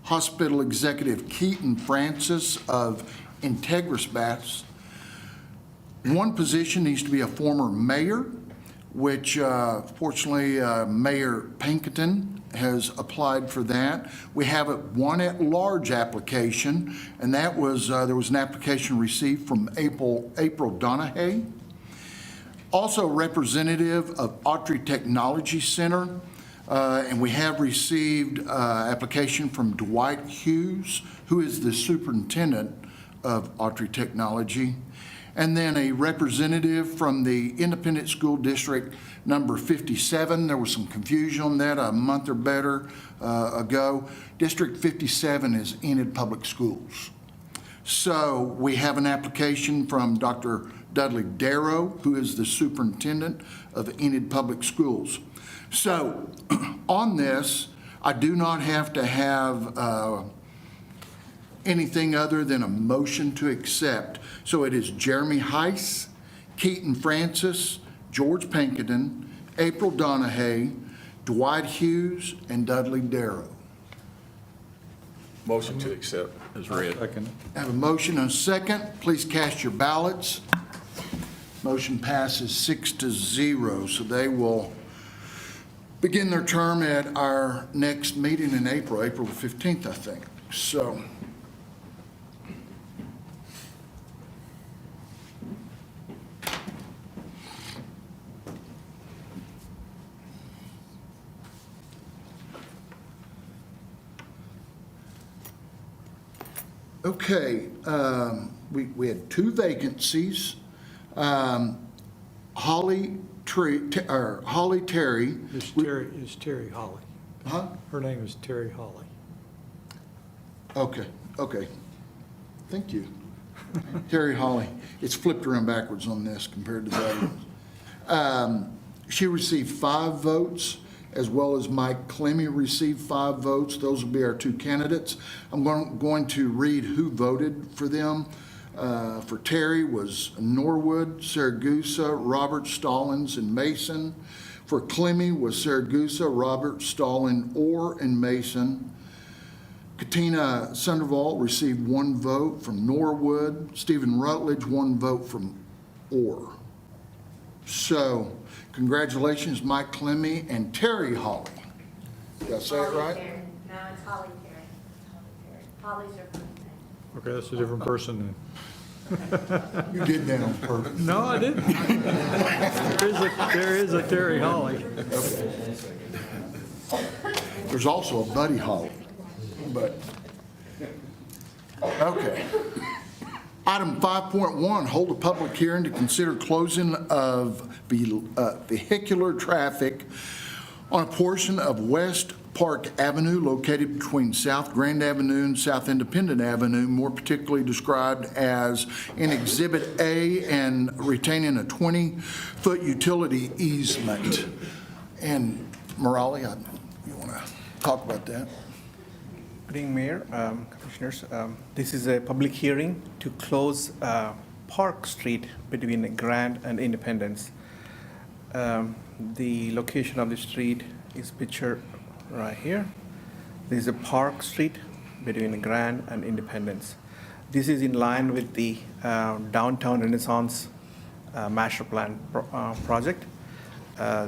Speaker 1: Hospital Executive Keaton Francis of Integris Baths. One position needs to be a former mayor, which fortunately Mayor Pinkerton has applied for that. We have one at-large application, and that was there was an application received from April Donahue. Also representative of Autry Technology Center, and we have received application from Dwight Hughes, who is the superintendent of Autry Technology, and then a representative from the Independent School District number 57. There was some confusion on that a month or better ago. District 57 is Enid Public Schools. So we have an application from Dr. Dudley Darrow, who is the superintendent of Enid Public Schools. So on this, I do not have to have anything other than a motion to accept. So it is Jeremy Heiss, Keaton Francis, George Pinkerton, April Donahue, Dwight Hughes, and Dudley Darrow.
Speaker 11: Motion to accept is read.
Speaker 1: I have a motion and a second. Please cast your ballots. Motion passes 6-0, so they will begin their term at our next meeting in April the 15th, I think. So, okay, we had 2 vacancies. Holly Terry.
Speaker 14: It's Terry Holly.
Speaker 1: Huh?
Speaker 14: Her name is Terry Holly.
Speaker 1: Okay. Thank you. Terry Holly. It's flipped around backwards on this compared to the other ones. She received 5 votes, as well as Mike Clemmy received 5 votes. Those will be our 2 candidates. I'm going to read who voted for them. For Terry was Norwood, Saragusa, Robert, Stallings, and Mason. For Clemmy was Saragusa, Robert, Stallings, Orr, and Mason. Katina Sundervall received 1 vote from Norwood. Stephen Rutledge, 1 vote from Orr. So, congratulations, Mike Clemmy and Terry Holly. Did I say it right?
Speaker 5: No, it's Holly Perry. Holly's your first name.
Speaker 10: Okay, that's a different person then.
Speaker 1: You did that on purpose.
Speaker 10: No, I didn't. There is a Terry Holly.
Speaker 1: There's also a Buddy Holly, but, okay. Item 5.1, hold a public hearing to consider closing of vehicular traffic on a portion of West Park Avenue located between South Grand Avenue and South Independent Avenue, more particularly described as in Exhibit A, and retaining a 20-foot utility easement. And Morale, you want to talk about that?
Speaker 18: Good evening, Mayor, Commissioners. This is a public hearing to close Park Street between Grand and Independence. The location of the street is pictured right here. This is a Park Street between Grand and Independence. This is in line with the Downtown Renaissance Master Plan project.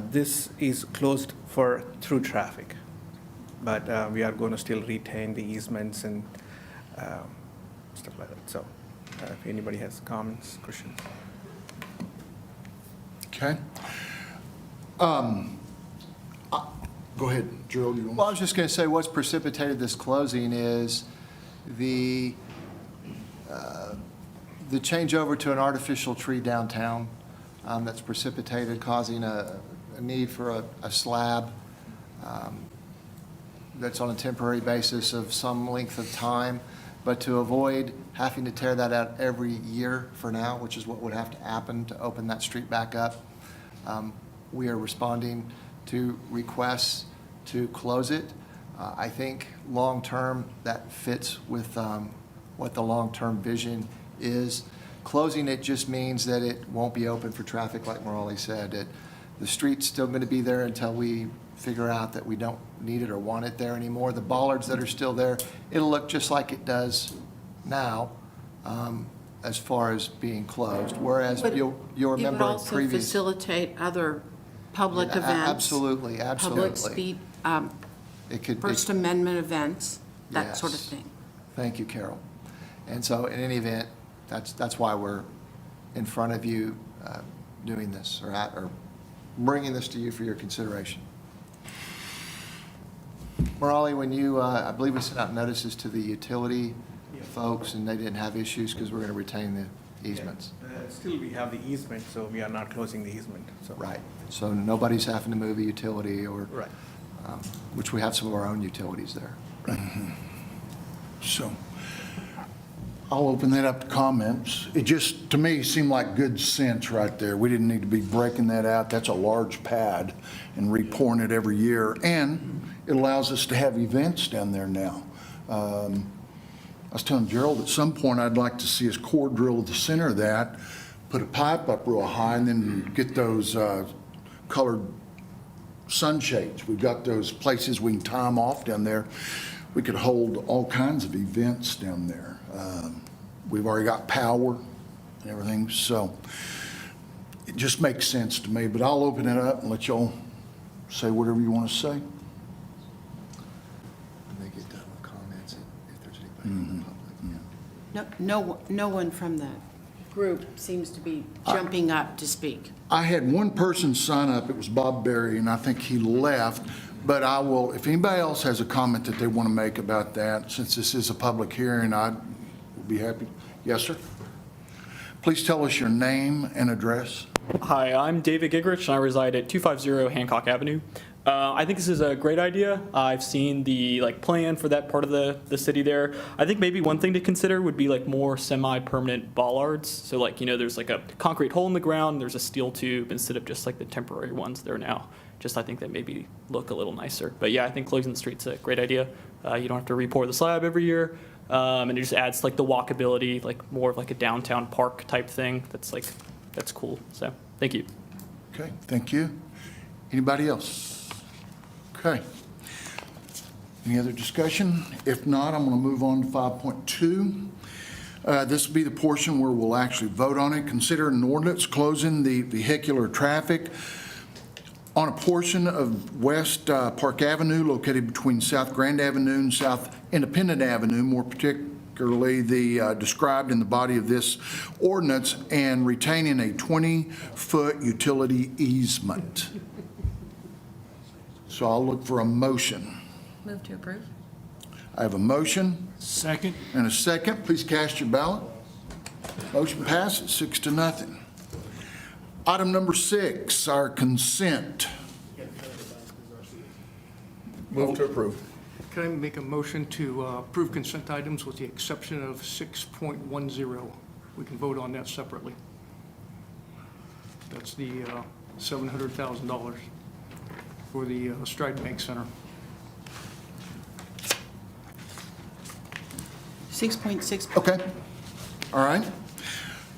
Speaker 18: This is closed for through traffic, but we are going to still retain the easements and stuff like that. So if anybody has comments, questions.
Speaker 1: Okay. Go ahead, Gerald. You want?
Speaker 7: Well, I was just going to say what's precipitated this closing is the changeover to an artificial tree downtown that's precipitated, causing a need for a slab that's on a temporary basis of some length of time. But to avoid having to tear that out every year for now, which is what would have to happen to open that street back up, we are responding to requests to close it. I think long-term that fits with what the long-term vision is. Closing it just means that it won't be open for traffic, like Morale said. The street's still going to be there until we figure out that we don't need it or want it there anymore. The bollards that are still there, it'll look just like it does now as far as being closed. Whereas you'll remember
Speaker 15: It would also
Speaker 7: previous.
Speaker 15: facilitate other public
Speaker 7: Yeah,
Speaker 15: events.
Speaker 7: absolutely, absolutely.
Speaker 15: Public speed,
Speaker 7: It
Speaker 15: First Amendment events, that sort of
Speaker 7: Yes.
Speaker 15: thing.
Speaker 7: Thank you, Carol. And so in any event, that's why we're in front of you doing this or bringing this to you for your consideration. Morale, when you, I believe we sent out notices to the utility folks and they didn't have issues because we're going to retain the easements.
Speaker 18: Still, we have the easement, so we are not closing the easement. So.
Speaker 7: Right. So nobody's having to move a utility or,
Speaker 18: Right.
Speaker 7: Which we have some of our own utilities there.
Speaker 1: So I'll open that up to comments. It just, to me, seemed like good sense right there. We didn't need to be breaking that out. That's a large pad and re-pouring it every year. And it allows us to have events down there now. I was telling Gerald, at some point, I'd like to see us core drill at the center of that, put a pipe up real high, and then get those colored sunshades. We've got those places we can tie them off down there. We could hold all kinds of events down there. We've already got power and everything, so it just makes sense to me. But I'll open it up and let y'all say whatever you want to say.
Speaker 7: When they get done with comments, if there's anybody in the public.
Speaker 15: No one from the group seems to be jumping up to speak.
Speaker 1: I had one person sign up, it was Bob Berry, and I think he left, but I will, if anybody else has a comment that they want to make about that, since this is a public hearing, I'd be happy. Yes, sir? Please tell us your name and address.
Speaker 19: Hi, I'm David Gigrich, and I reside at 250 Hancock Avenue. I think this is a great idea. I've seen the plan for that part of the city there. I think maybe one thing to consider would be more semi-permanent bollards. So there's a concrete hole in the ground, there's a steel tube instead of just the temporary ones there now. Just I think that maybe look a little nicer. But yeah, I think closing the street's a great idea. You don't have to re-pour the slab every year. And it just adds the walkability, more of a downtown park type thing. That's cool. So thank you.
Speaker 1: Okay, thank you. Anybody else? Okay. Any other discussion? If not, I'm going to move on to 5.2. This will be the portion where we'll actually vote on it. Consider an ordinance closing the vehicular traffic on a portion of West Park Avenue located between South Grand Avenue and South Independent Avenue, more particularly the described in the body of this ordinance, and retaining a 20-foot utility easement. So I'll look for a motion.
Speaker 15: Move to approve.
Speaker 1: I have a motion.
Speaker 3: Second.
Speaker 1: And a second. Please cast your ballot. Motion passes 6-0. Item number 6, our consent.
Speaker 11: Move to approve.
Speaker 20: Can I make a motion to approve consent items with the exception of 6.10? We can vote on that separately. That's the $700,000 for the Stride Bank Center.
Speaker 15: 6.6.
Speaker 1: Okay. All right.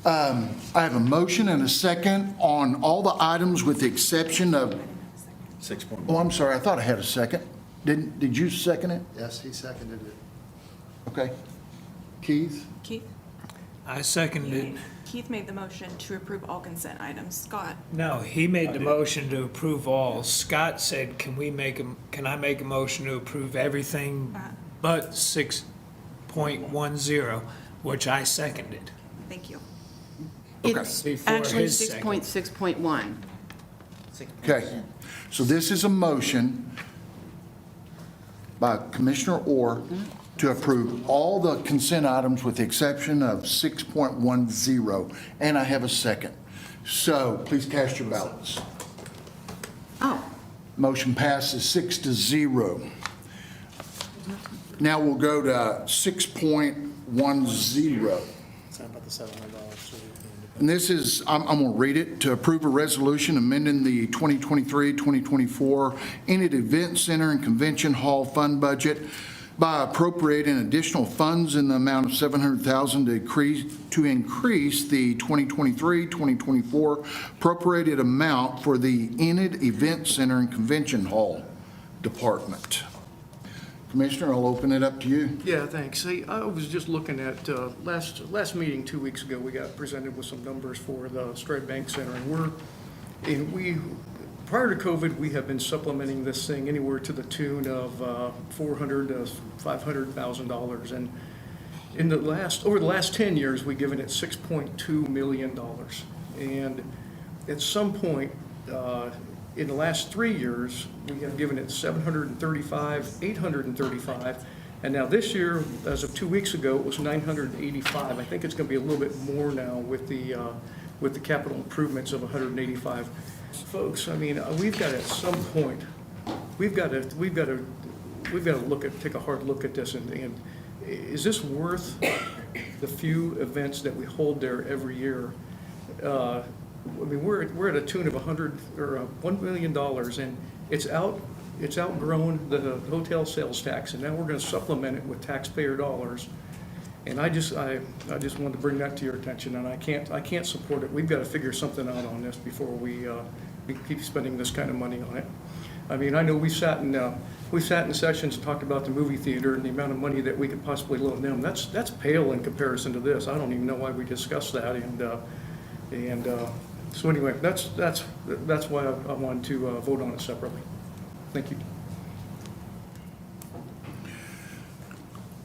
Speaker 1: I have a motion and a second on all the items with the exception of,
Speaker 11: 6.
Speaker 1: oh, I'm sorry, I thought I had a second. Did you second it?
Speaker 7: Yes, he seconded it.
Speaker 1: Okay. Keith?
Speaker 2: Keith?
Speaker 3: I seconded it.
Speaker 2: Keith made the motion to approve all consent items. Scott?
Speaker 3: No, he made the motion to approve all. Scott said, can I make a motion to approve everything but 6.10, which I seconded.
Speaker 2: Thank you.
Speaker 15: It's
Speaker 3: Before
Speaker 15: actually
Speaker 3: his second.
Speaker 15: 6.6.1.
Speaker 1: Okay. So this is a motion by Commissioner Orr to approve all the consent items with the exception of 6.10, and I have a second. So please cast your ballots.
Speaker 15: Oh,
Speaker 1: Motion passes 6-0. Now we'll go to 6.10.
Speaker 8: About the $700.
Speaker 1: And this is, I'm going to read it, to approve a resolution amending the 2023-2024 Enid Event Center and Convention Hall Fund budget by appropriating additional funds in the amount of $700,000 to increase the 2023-2024 appropriated amount for the Enid Event Center and Convention Hall Department. Commissioner, I'll open it up to you.
Speaker 20: Yeah, thanks. Hey, I was just looking at, last meeting 2 weeks ago, we got presented with some numbers for the Stride Bank Center, and we, prior to COVID, we have been supplementing this thing anywhere to the tune of $400,000 to $500,000. And over the last 10 years, we've given it $6.2 million. And at some point, in the last 3 years, we have given it 735, 835, and now this year, as of 2 weeks ago, it was 985. I think it's going to be a little bit more now with the capital improvements of 185. Folks, I mean, we've got at some point, we've got to take a hard look at this, and is this worth the few events that we hold there every year? I mean, we're at a tune of $1 million, and it's outgrown the hotel sales tax, and now we're going to supplement it with taxpayer dollars. And I just wanted to bring that to your attention, and I can't support it. We've got to figure something out on this before we keep spending this kind of money on it. I mean, I know we sat in sessions and talked about the movie theater and the amount of money that we could possibly loan them. That's pale in comparison to this. I don't even know why we discussed that, so anyway, that's why I wanted to vote on it separately. Thank you.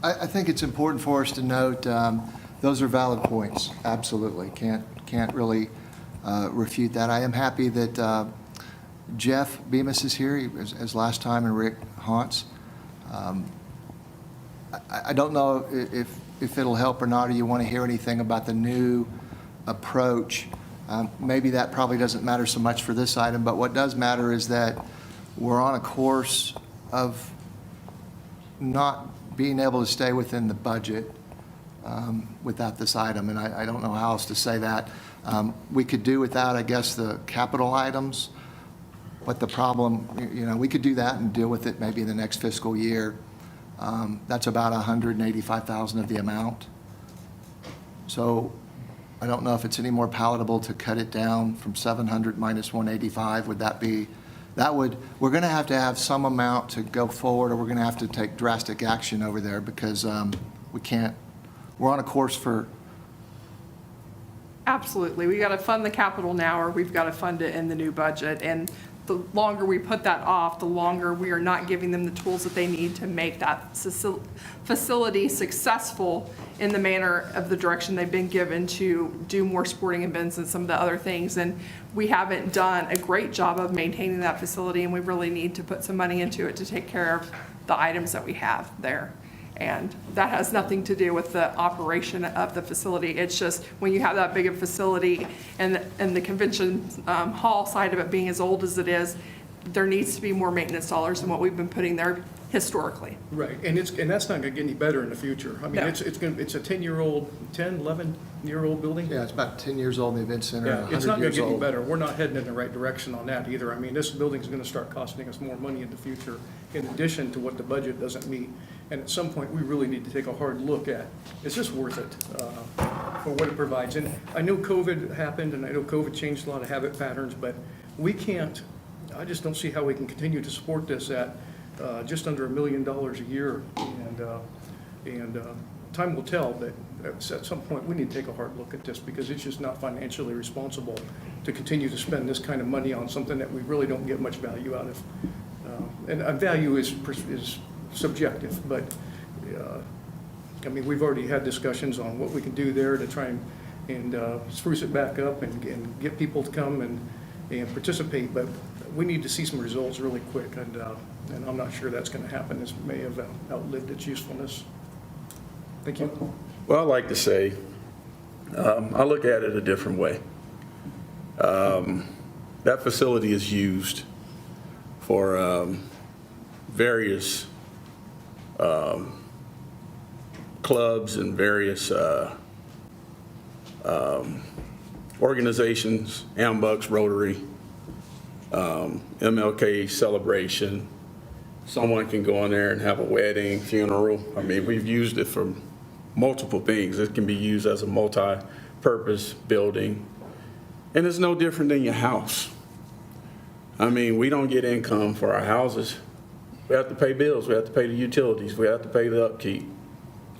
Speaker 7: I think it's important for us to note, those are valid points, absolutely. Can't really refute that. I am happy that Jeff Bemis is here, as last time, and Rick Hauntz. I don't know if it'll help or not, or you want to hear anything about the new approach. Maybe that probably doesn't matter so much for this item, but what does matter is that we're on a course of not being able to stay within the budget without this item, and I don't know how else to say that. We could do without, I guess, the capital items, but the problem, we could do that and deal with it maybe in the next fiscal year. That's about $185,000 of the amount. So I don't know if it's any more palatable to cut it down from 700 minus 185. Would that be, we're going to have some amount to go forward, or we're going to have to take drastic action over there because we're on a course for.
Speaker 21: Absolutely. We got to fund the capital now, or we've got to fund it in the new budget. And the longer we put that off, the longer we are not giving them the tools that they need to make that facility successful in the manner of the direction they've been given to do more sporting events and some of the other things. And we haven't done a great job of maintaining that facility, and we really need to put some money into it to take care of the items that we have there. And that has nothing to do with the operation of the facility. It's just when you have that big a facility and the convention hall side of it being as old as it is, there needs to be more maintenance dollars than what we've been putting there historically.
Speaker 20: Right, and that's not gonna get any better in the future. I mean,
Speaker 21: No.
Speaker 20: it's a 11-year-old building.
Speaker 7: Yeah, it's about 10 years old in the event center,
Speaker 20: Yeah,
Speaker 7: 100
Speaker 20: it's not gonna
Speaker 7: years
Speaker 20: get any
Speaker 7: old.
Speaker 20: better. We're not heading in the right direction on that either. I mean, this building's gonna start costing us more money in the future in addition to what the budget doesn't meet. And at some point, we really need to take a hard look at, is this worth it for what it provides? And I know COVID happened, and I know COVID changed a lot of habit patterns, but I just don't see how we can continue to support this at just under $1 million a year. And time will tell, but at some point, we need to take a hard look at this because it's just not financially responsible to continue to spend this kind of money on something that we really don't get much value out of. And value is subjective, but I mean, we've already had discussions on what we can do there to try and spruce it back up and get people to come and participate, but we need to see some results really quick, and I'm not sure that's going to happen. This may have outlived its usefulness. Thank you.
Speaker 22: Well, I'd like to say, I look at it a different way. That facility is used for various clubs and various organizations, Ambucks, Rotary, MLK celebration. Someone can go in there and have a wedding, funeral. I mean, we've used it for multiple things. It can be used as a multi-purpose building. And it's no different than your house. I mean, we don't get income for our houses. We have to pay bills. We have to pay the utilities. We have to pay the upkeep.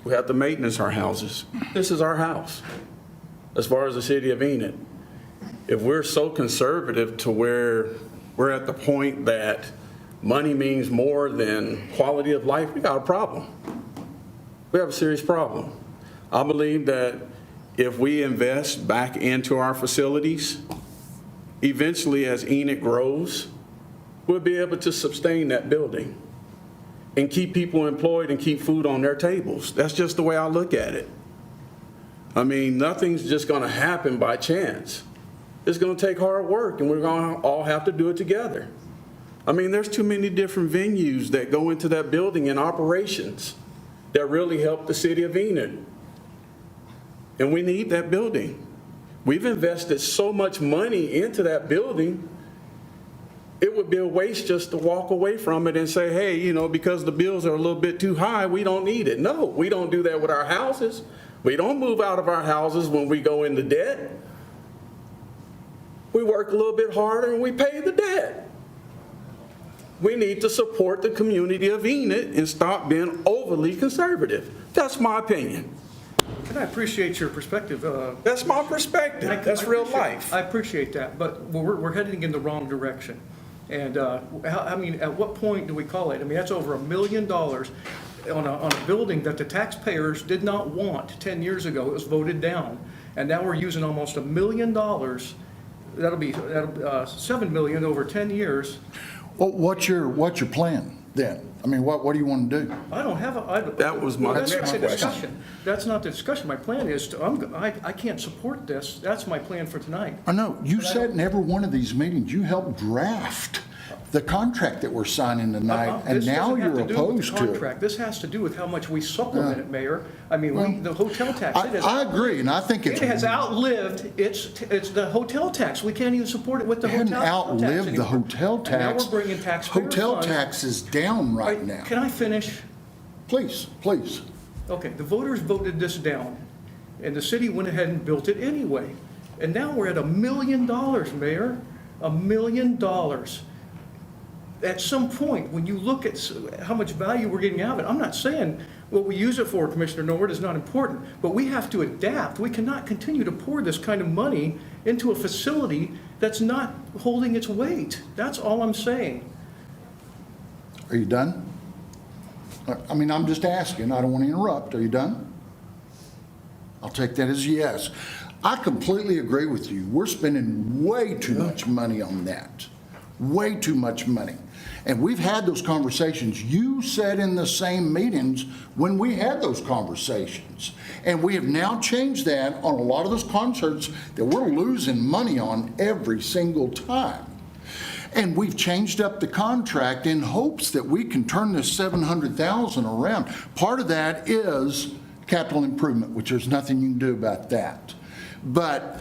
Speaker 22: We have to maintenance our houses. This is our house. As far as the city of Enid, if we're so conservative to where we're at the point that money means more than quality of life, we got a problem. We have a serious problem. I believe that if we invest back into our facilities, eventually as Enid grows, we'll be able to sustain that building and keep people employed and keep food on their tables. That's just the way I look at it. I mean, nothing's just gonna happen by chance. It's gonna take hard work, and we're gonna all have to do it together. I mean, there's too many different venues that go into that building and operations that really help the city of Enid. And we need that building. We've invested so much money into that building, it would be a waste just to walk away from it and say, hey, you know, because the bills are a little bit too high, we don't need it. No, we don't do that with our houses. We don't move out of our houses when we go into debt. We work a little bit harder and we pay the debt. We need to support the community of Enid and stop being overly conservative. That's my opinion.
Speaker 20: And I appreciate your perspective.
Speaker 22: That's my perspective. That's real life.
Speaker 20: I appreciate that, but we're heading in the wrong direction. And I mean, at what point do we call it? I mean, that's over $1 million on a building that the taxpayers did not want 10 years ago. It was voted down. And now we're using almost $1 million. That'll be $7 million over 10 years.
Speaker 1: Well, what's your plan then? I mean, what do you want to do?
Speaker 20: I don't have a.
Speaker 22: That was my
Speaker 20: That's
Speaker 22: next
Speaker 20: not the
Speaker 22: question.
Speaker 20: discussion. That's not the discussion. My plan is I can't support this. That's my plan for tonight.
Speaker 1: I know, you said in every one of these meetings, you helped draft the contract that we're signing tonight, and now you're opposed to it.
Speaker 20: This has to do with how much we supplement it, Mayor. I mean, the hotel tax.
Speaker 1: I agree, and I think
Speaker 20: It has outlived it's the hotel tax. We can't even support it with the hotel tax
Speaker 1: outlived the
Speaker 20: anymore.
Speaker 1: hotel
Speaker 20: And now
Speaker 1: tax.
Speaker 20: we're bringing taxpayer
Speaker 1: Hotel
Speaker 20: funds.
Speaker 1: tax is down right now.
Speaker 20: Can I finish?
Speaker 1: Please, please.
Speaker 20: Okay, the voters voted this down, and the city went ahead and built it anyway. And now we're at $1 million, Mayor, $1 million. At some point, when you look at how much value we're getting out of it, I'm not saying what we use it for, Commissioner Norwood, is not important, but we have to adapt. We cannot continue to pour this kind of money into a facility that's not holding its weight. That's all I'm saying.
Speaker 1: Are you done? I mean, I'm just asking. I don't want to interrupt. Are you done? I'll take that as a yes. I completely agree with you. We're spending way too much money on that. Way too much money. And we've had those conversations. You said in the same meetings when we had those conversations. And we have now changed that on a lot of those concerts that we're losing money on every single time. And we've changed up the contract in hopes that we can turn this $700,000 around. Part of that is capital improvement, which there's nothing you can do about that. But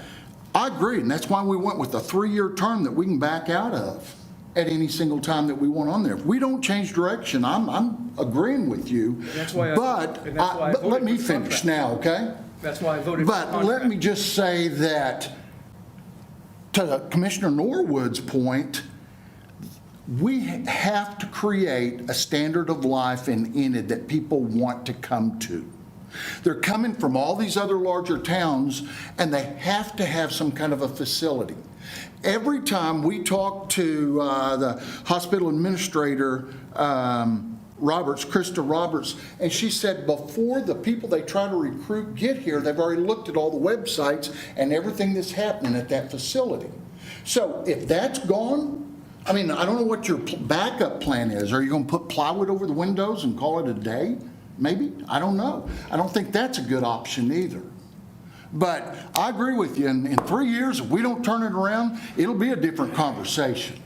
Speaker 1: I agree, and that's why we went with a 3-year term that we can back out of at any single time that we want on there. If we don't change direction, I'm agreeing with you.
Speaker 20: That's why
Speaker 1: but let me finish now, okay?
Speaker 20: That's why I voted for the
Speaker 1: But
Speaker 20: contract.
Speaker 1: let me just say that, to Commissioner Norwood's point, we have to create a standard of life in Enid that people want to come to. They're coming from all these other larger towns, and they have to have some kind of a facility. Every time we talk to the hospital administrator, Krista Roberts, and she said before the people they try to recruit get here, they've already looked at all the websites and everything that's happening at that facility. So if that's gone, I mean, I don't know what your backup plan is. Are you going to put plywood over the windows and call it a day? Maybe. I don't know. I don't think that's a good option either. But I agree with you. In 3 years, if we don't turn it around, it'll be a different conversation.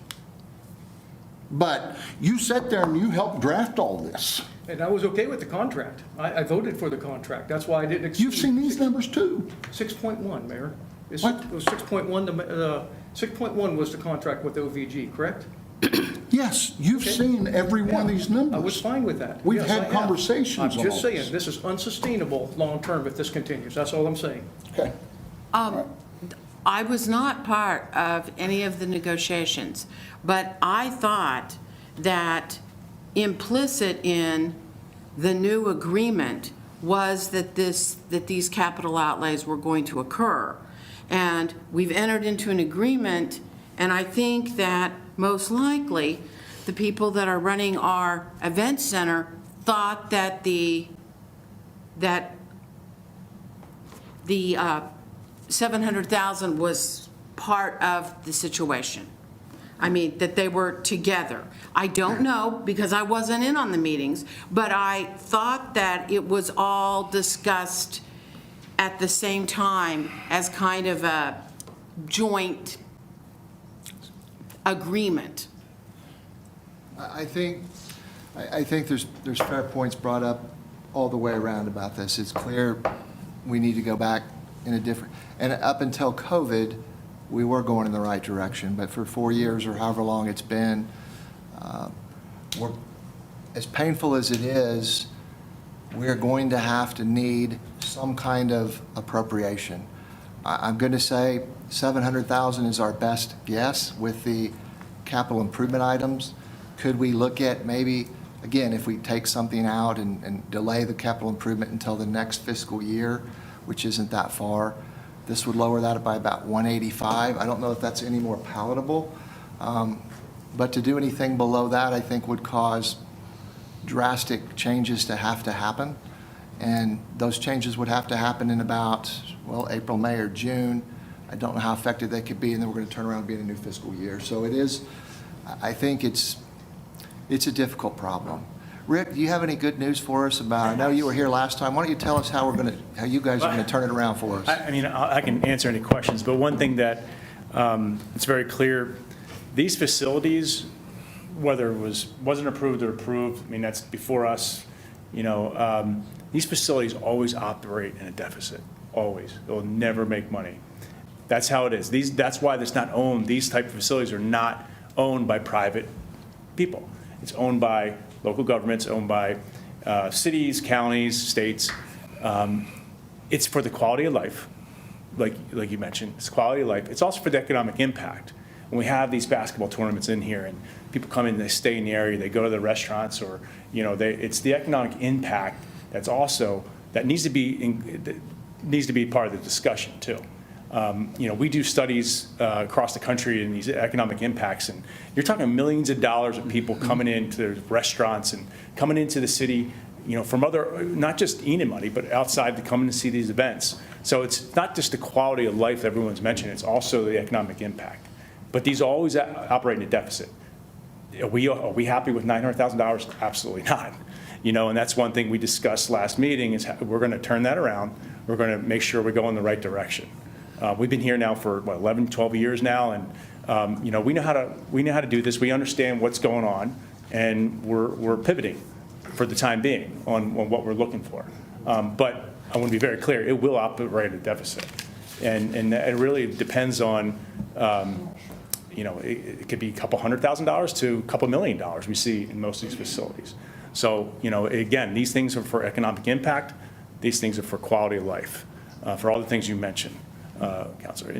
Speaker 1: But you sat there and you helped draft all this.
Speaker 20: And I was okay with the contract. I voted for the contract. That's why I didn't exceed.
Speaker 1: You've seen these numbers too.
Speaker 20: 6.1, Mayor. It
Speaker 1: What?
Speaker 20: was 6.1. 6.1 was the contract with OVG, correct?
Speaker 1: Yes, you've seen every one of these numbers.
Speaker 20: I was fine with that.
Speaker 1: We've
Speaker 20: Yes,
Speaker 1: had
Speaker 20: I have.
Speaker 1: conversations on
Speaker 20: I'm
Speaker 1: all
Speaker 20: just saying,
Speaker 1: this.
Speaker 20: this is unsustainable long-term if this continues. That's all I'm saying.
Speaker 1: Okay.
Speaker 15: I was not part of any of the negotiations, but I thought that implicit in the new agreement was that these capital outlays were going to occur. And we've entered into an agreement, and I think that most likely the people that are running our event center thought that the 700,000 was part of the situation. I mean, that they were together. I don't know, because I wasn't in on the meetings, but I thought that it was all discussed at the same time as kind of a joint agreement.
Speaker 7: I think there's fair points brought up all the way around about this. It's clear we need to go back in a different, and up until COVID, we were going in the right direction, but for 4 years or however long it's been, as painful as it is, we're going to have to need some kind of appropriation. I'm going to say 700,000 is our best guess with the capital improvement items. Could we look at maybe, again, if we take something out and delay the capital improvement until the next fiscal year, which isn't that far, this would lower that by about 185. I don't know if that's any more palatable, but to do anything below that, I think would cause drastic changes to happen. And those changes would have to happen in about, well, April, May, or June. I don't know how effective they could be, and then we're going to turn around and be in a new fiscal year. So it is, I think it's a difficult problem. Rick, do you have any good news for us about, I know you were here last time, why don't you tell us how you guys are going to turn it around for us?
Speaker 4: I mean, I can answer any questions, but one thing that it's very clear, these facilities whether it wasn't approved or approved, I mean, that's before us. These facilities always operate in a deficit, always. They'll never make money. That's how it is. That's why it's not owned, these type of facilities are not owned by private people. It's owned by local governments, owned by cities, counties, states. It's for the quality of life, like you mentioned. It's quality of life. It's also for the economic impact. When we have these basketball tournaments in here and people come in, they stay in the area, they go to the restaurants, or it's the economic impact that needs to be part of the discussion too. We do studies across the country in these economic impacts, and you're talking millions of dollars of people coming into restaurants and coming into the city, from other, not just Enid money, but outside to come to see these events. So it's not just the quality of life that everyone's mentioned, it's also the economic impact. But these always operate in a deficit. Are we happy with $900,000? Absolutely not. And that's one thing we discussed last meeting is we're going to turn that around. We're going to make sure we go in the right direction. We've been here now for 11, 12 years now, and we know how to do this. We understand what's going on, and we're pivoting for the time being on what we're looking for. But I want to be very clear: it will operate at a deficit, and it really depends on. It could be a couple $100,000 to a couple $1 million we see in most of these facilities. So, again, these things are for economic impact. These things are for quality of life, for all the things you mentioned, Counselor.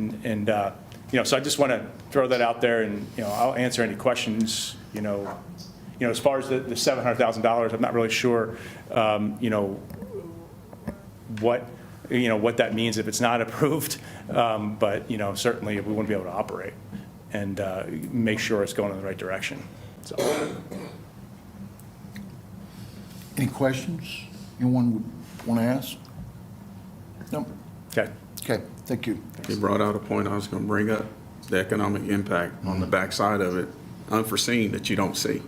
Speaker 4: So I just want to throw that out there, and, I'll answer any questions, as far as the $700,000, I'm not really sure, what that means if it's not approved. But, certainly we want to be able to operate and make sure it's going in the right direction. So.
Speaker 1: Any questions anyone would want to ask? No?
Speaker 4: Okay.
Speaker 1: Okay, thank you.
Speaker 22: You brought out a point I was going to bring up, the economic impact on the backside of it, unforeseen that you don't see.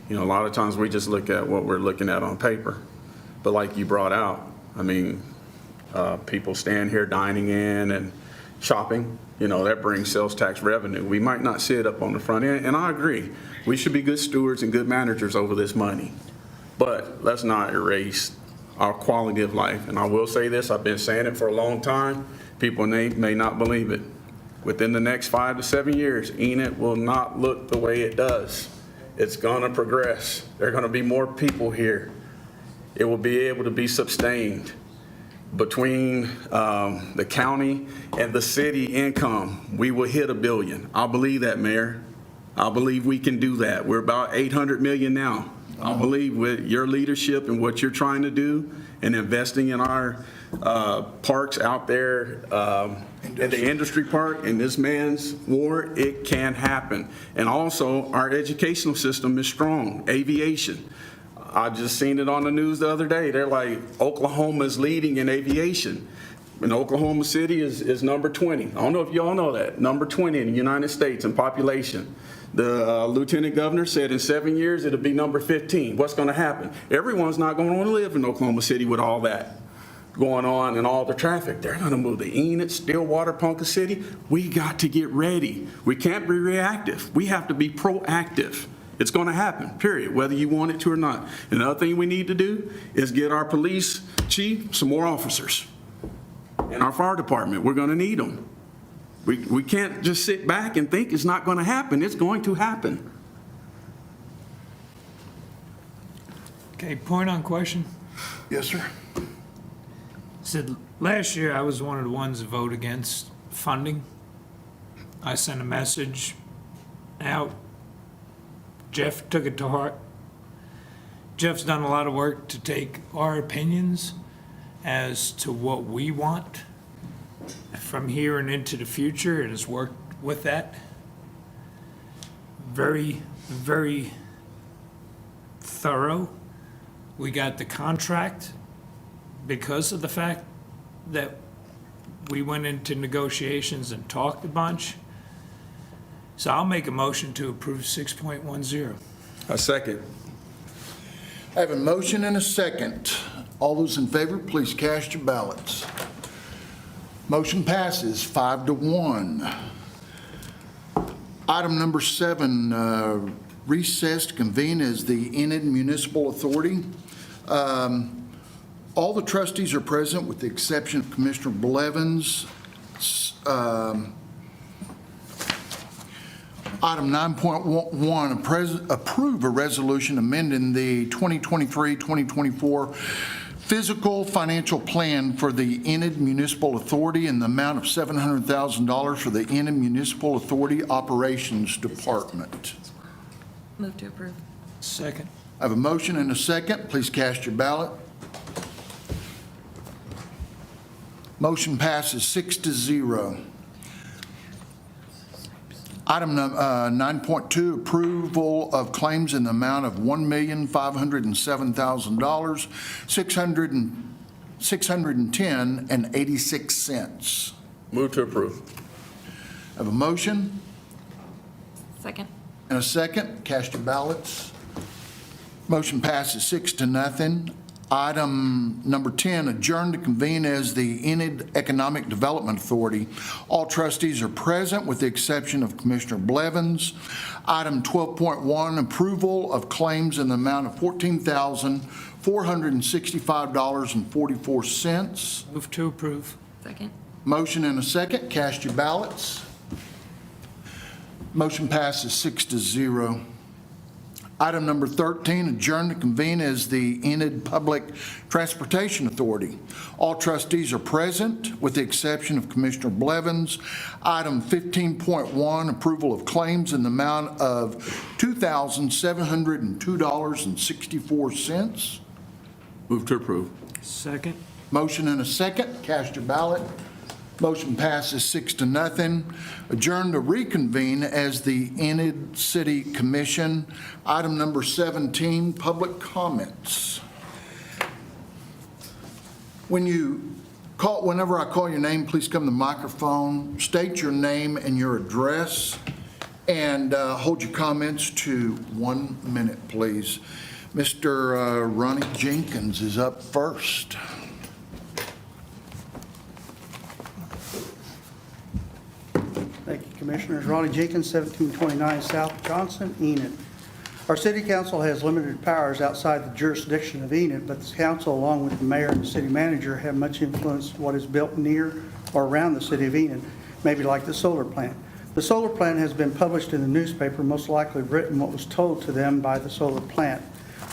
Speaker 22: A lot of times we just look at what we're looking at on paper. But like you brought out, people stand here dining in and shopping, that brings sales tax revenue. We might not see it up on the front end, and I agree. We should be good stewards and good managers over this money. But let's not erase our quality of life. And I will say this, I've been saying it for a long time. People may not believe it. Within the next 5 to 7 years, Enid will not look the way it does. It's going to progress. There are going to be more people here. It will be able to be sustained. Between the county and the city income, we will hit $1 billion. I believe that, Mayor. I believe we can do that. We're about $800 million now. I believe with your leadership and what you're trying to do and investing in our parks out there in the industry park in this man's ward, it can happen. And also our educational system is strong. Aviation. I just seen it on the news the other day. They're like, Oklahoma is leading in aviation. And Oklahoma City is number 20. I don't know if y'all know that. Number 20 in the United States in population. The lieutenant governor said in 7 years it'll be number 15. What's going to happen? Everyone's not going to want to live in Oklahoma City with all that going on and all the traffic. They're going to move to Enid, Stillwater, Ponca City. We got to get ready. We can't be reactive. We have to be proactive. It's going to happen, period, whether you want it to or not. And the other thing we need to do is get our police chief some more officers. And our fire department, we're going to need them. We can't just sit back and think it's not going to happen. It's going to happen.
Speaker 3: Okay, point on question.
Speaker 1: Yes, sir.
Speaker 3: Said last year I was one of the ones to vote against funding. I sent a message out. Jeff took it to heart. Jeff's done a lot of work to take our opinions as to what we want from here and into the future, and has worked with that. Very, very thorough. We got the contract because of the fact that we went into negotiations and talked a bunch. So I'll make a motion to approve 6.10.
Speaker 22: A second.
Speaker 1: I have a motion and a second. All those in favor, please cast your ballots. Motion passes 5-1. Item number 7, recess to convene as the Enid Municipal Authority. All the trustees are present with the exception of Commissioner Blevins. Item 9.1, approve a resolution amending the 2023-2024 physical financial plan for the Enid Municipal Authority in the amount of $700,000 for the Enid Municipal Authority Operations Department.
Speaker 2: Move to approve.
Speaker 3: Second.
Speaker 1: I have a motion and a second. Please cast your ballot. Motion passes 6-0. Item 9.2, approval of claims in the amount of $1,507,610.86.
Speaker 22: Move to approve.
Speaker 1: I have a motion
Speaker 2: Second.
Speaker 1: and a second. Cast your ballots. Motion passes 6-0. Item number 10, adjourn to convene as the Enid Economic Development Authority. All trustees are present with the exception of Commissioner Blevins. Item 12.1, approval of claims in the amount of $14,465.44.
Speaker 3: Move to approve.
Speaker 2: Second.
Speaker 1: Motion and a second. Cast your ballots. Motion passes 6-0. Item number 13, adjourn to convene as the Enid Public Transportation Authority. All trustees are present with the exception of Commissioner Blevins. Item 15.1, approval of claims in the amount of $2,702.64.
Speaker 22: Move to approve.
Speaker 3: Second.
Speaker 1: Motion and a second. Cast your ballot. Motion passes 6-0. Adjourn to reconvene as the Enid City Commission. Item number 17, public comments. Whenever I call your name, please come to the microphone, state your name and your address, and hold your comments to 1 minute, please. Mr. Ronnie Jenkins is up first.
Speaker 6: Thank you, Commissioners. Ronnie Jenkins, 1729 South Johnson, Enid. Our city council has limited powers outside the jurisdiction of Enid, but the council, along with the mayor and the city manager, have much influence what is built near or around the city of Enid, maybe like the solar plant. The solar plant has been published in the newspaper, most likely written what was told to them by the solar plant.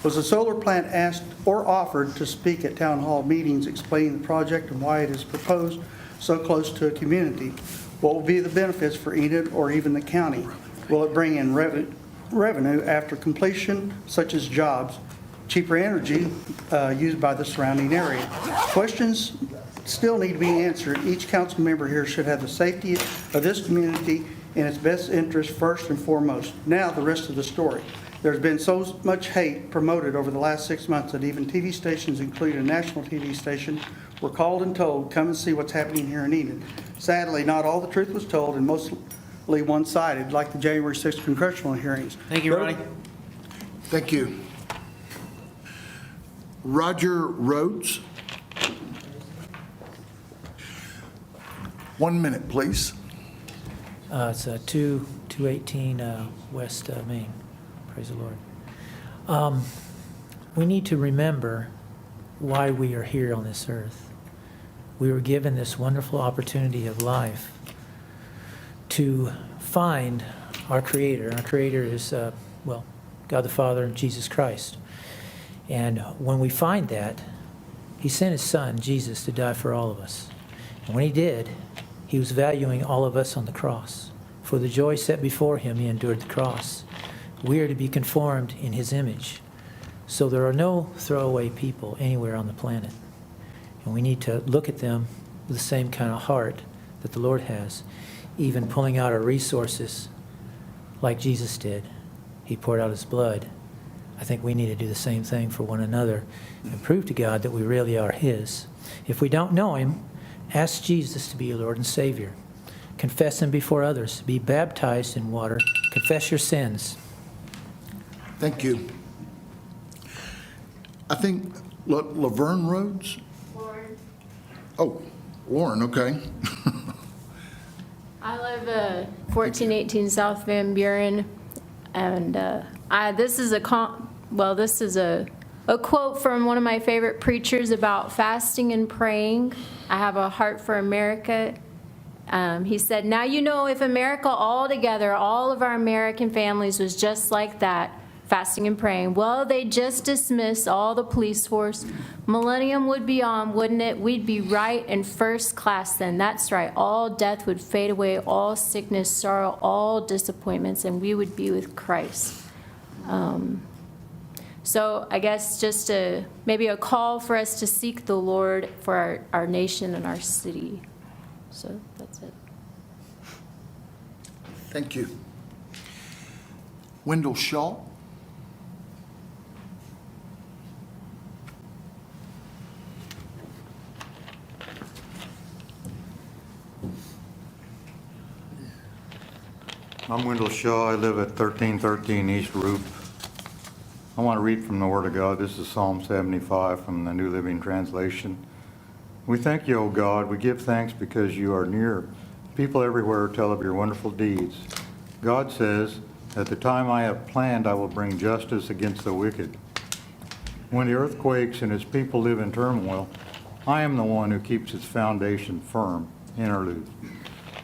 Speaker 6: Was the solar plant asked or offered to speak at town hall meetings explaining the project and why it is proposed so close to a community? What will be the benefits for Enid or even the county? Will it bring in revenue after completion, such as jobs, cheaper energy used by the surrounding area? Questions still need to be answered. Each council member here should have the safety of this community in its best interest first and foremost. Now, the rest of the story. There's been so much hate promoted over the last 6 months that even TV stations, including a national TV station, were called and told, come and see what's happening here in Enid. Sadly, not all the truth was told and mostly one-sided, like the January 6th congressional hearings.
Speaker 12: Thank you, Ronnie.
Speaker 1: Thank you. Roger Rhodes. 1 minute, please.
Speaker 9: It's 218 West Main. Praise the Lord. We need to remember why we are here on this earth. We were given this wonderful opportunity of life to find our Creator. Our Creator is, God the Father and Jesus Christ. And when we find that, He sent His Son, Jesus, to die for all of us. And when He did, He was valuing all of us on the cross. For the joy set before Him, He endured the cross. We are to be conformed in His image. So there are no throwaway people anywhere on the planet. And we need to look at them with the same kind of heart that the Lord has, even pulling out our resources like Jesus did. He poured out His blood. I think we need to do the same thing for one another and prove to God that we really are His. If we don't know Him, ask Jesus to be your Lord and Savior. Confess Him before others. Be baptized in water. Confess your sins.
Speaker 1: Thank you. I think Laverne Rhodes?
Speaker 23: Lauren.
Speaker 1: Oh, Lauren, okay.
Speaker 23: I live 1418 South Van Buren, and
Speaker 13: This is a quote from one of my favorite preachers about fasting and praying. I have a heart for America. He said, "Now you know if America all together, all of our American families was just like that, fasting and praying. Well, they just dismiss all the police force. Millennium would be on, wouldn't it? We'd be right in first class then. That's right. All death would fade away, all sickness, sorrow, all disappointments, and we would be with Christ." So I guess just maybe a call for us to seek the Lord for our nation and our city. So that's it.
Speaker 1: Thank you. Wendell Shaw.
Speaker 10: I'm Wendell Shaw. I live at 1313 East Roop. I want to read from the Word of God. This is Psalm 75 from the New Living Translation. We thank you, O God. We give thanks because you are near. People everywhere tell of your wonderful deeds. God says, "At the time I have planned, I will bring justice against the wicked." When the earth quakes and its people live in turmoil, I am the one who keeps its foundation firm. Interlude.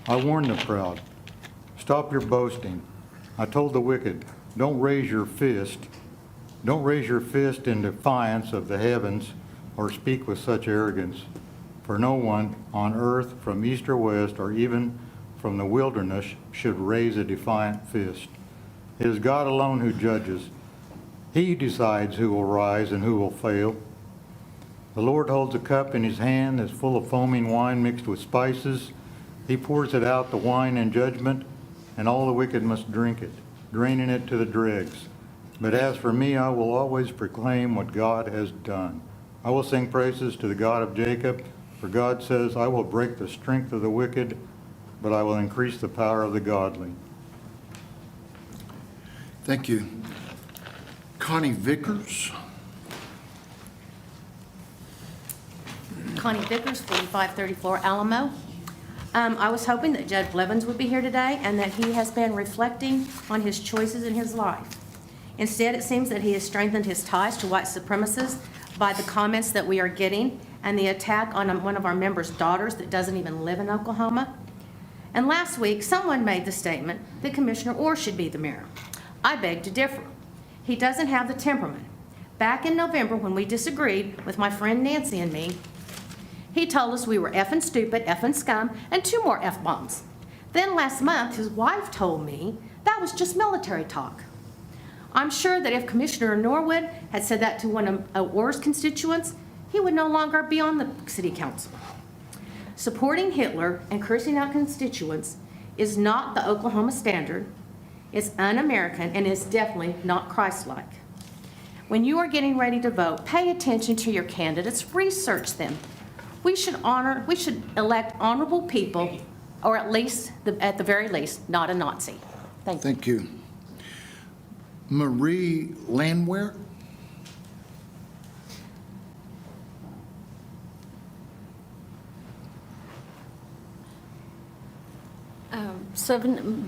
Speaker 10: I warn the proud. Stop your boasting. I told the wicked, don't raise your fist. Don't raise your fist in defiance of the heavens or speak with such arrogance. For no one on earth from east or west or even from the wilderness should raise a defiant fist. It is God alone who judges. He decides who will rise and who will fail. The Lord holds a cup in his hand that's full of foaming wine mixed with spices. He pours it out, the wine in judgment, and all the wicked must drink it, draining it to the dregs. But as for me, I will always proclaim what God has done. I will sing praises to the God of Jacob, for God says, I will break the strength of the wicked, but I will increase the power of the godly.
Speaker 1: Thank you. Connie Vickers.
Speaker 16: Connie Vickers, 4534 Alamo. I was hoping that Judge Blevins would be here today and that he has been reflecting on his choices in his life. Instead, it seems that he has strengthened his ties to white supremacists by the comments that we are getting and the attack on one of our members' daughters that doesn't even live in Oklahoma. And last week, someone made the statement that Commissioner Orr should be the mayor. I beg to differ. He doesn't have the temperament. Back in November, when we disagreed with my friend Nancy and me, he told us we were effing stupid, effing scum, and 2 more F-bombs. Then last month, his wife told me that was just military talk. I'm sure that if Commissioner Norwood had said that to one of Orr's constituents, he would no longer be on the city council. Supporting Hitler and cursing out constituents is not the Oklahoma standard. It's un-American and is definitely not Christ-like. When you are getting ready to vote, pay attention to your candidates, research them. We should elect honorable people, or at the very least, not a Nazi. Thank you.
Speaker 1: Thank you. Marie Landwehr.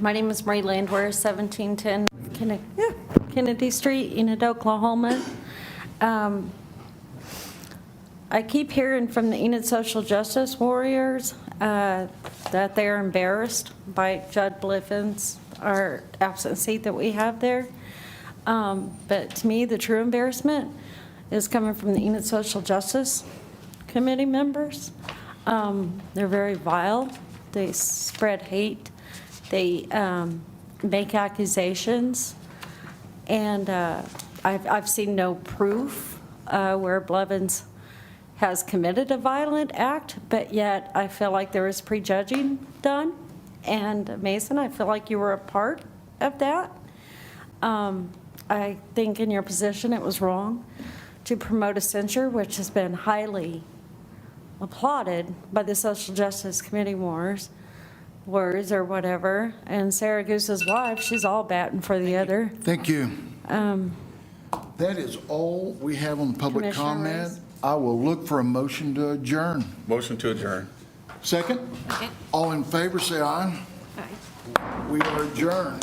Speaker 13: My name is Marie Landwehr, 1710 Kennedy Street, Enid, Oklahoma. I keep hearing from the Enid social justice warriors that they're embarrassed by Judge Blevins, our absent seat that we have there. But to me, the true embarrassment is coming from the Enid Social Justice Committee members. They're very vile. They spread hate. They make accusations. And I've seen no proof where Blevins has committed a violent act, but yet I feel like there was prejudging done. And Mason, I feel like you were a part of that. I think in your position it was wrong to promote a censure, which has been highly applauded by the Social Justice Committee words or whatever. And Sarah Goose's wife, she's all batting for the other.
Speaker 1: Thank you. That is all we have on public comment.
Speaker 13: Reyes.
Speaker 1: I will look for a motion to adjourn.
Speaker 22: Motion to adjourn.
Speaker 1: Second? All in favor, say aye.
Speaker 2: Aye.
Speaker 1: We are adjourned.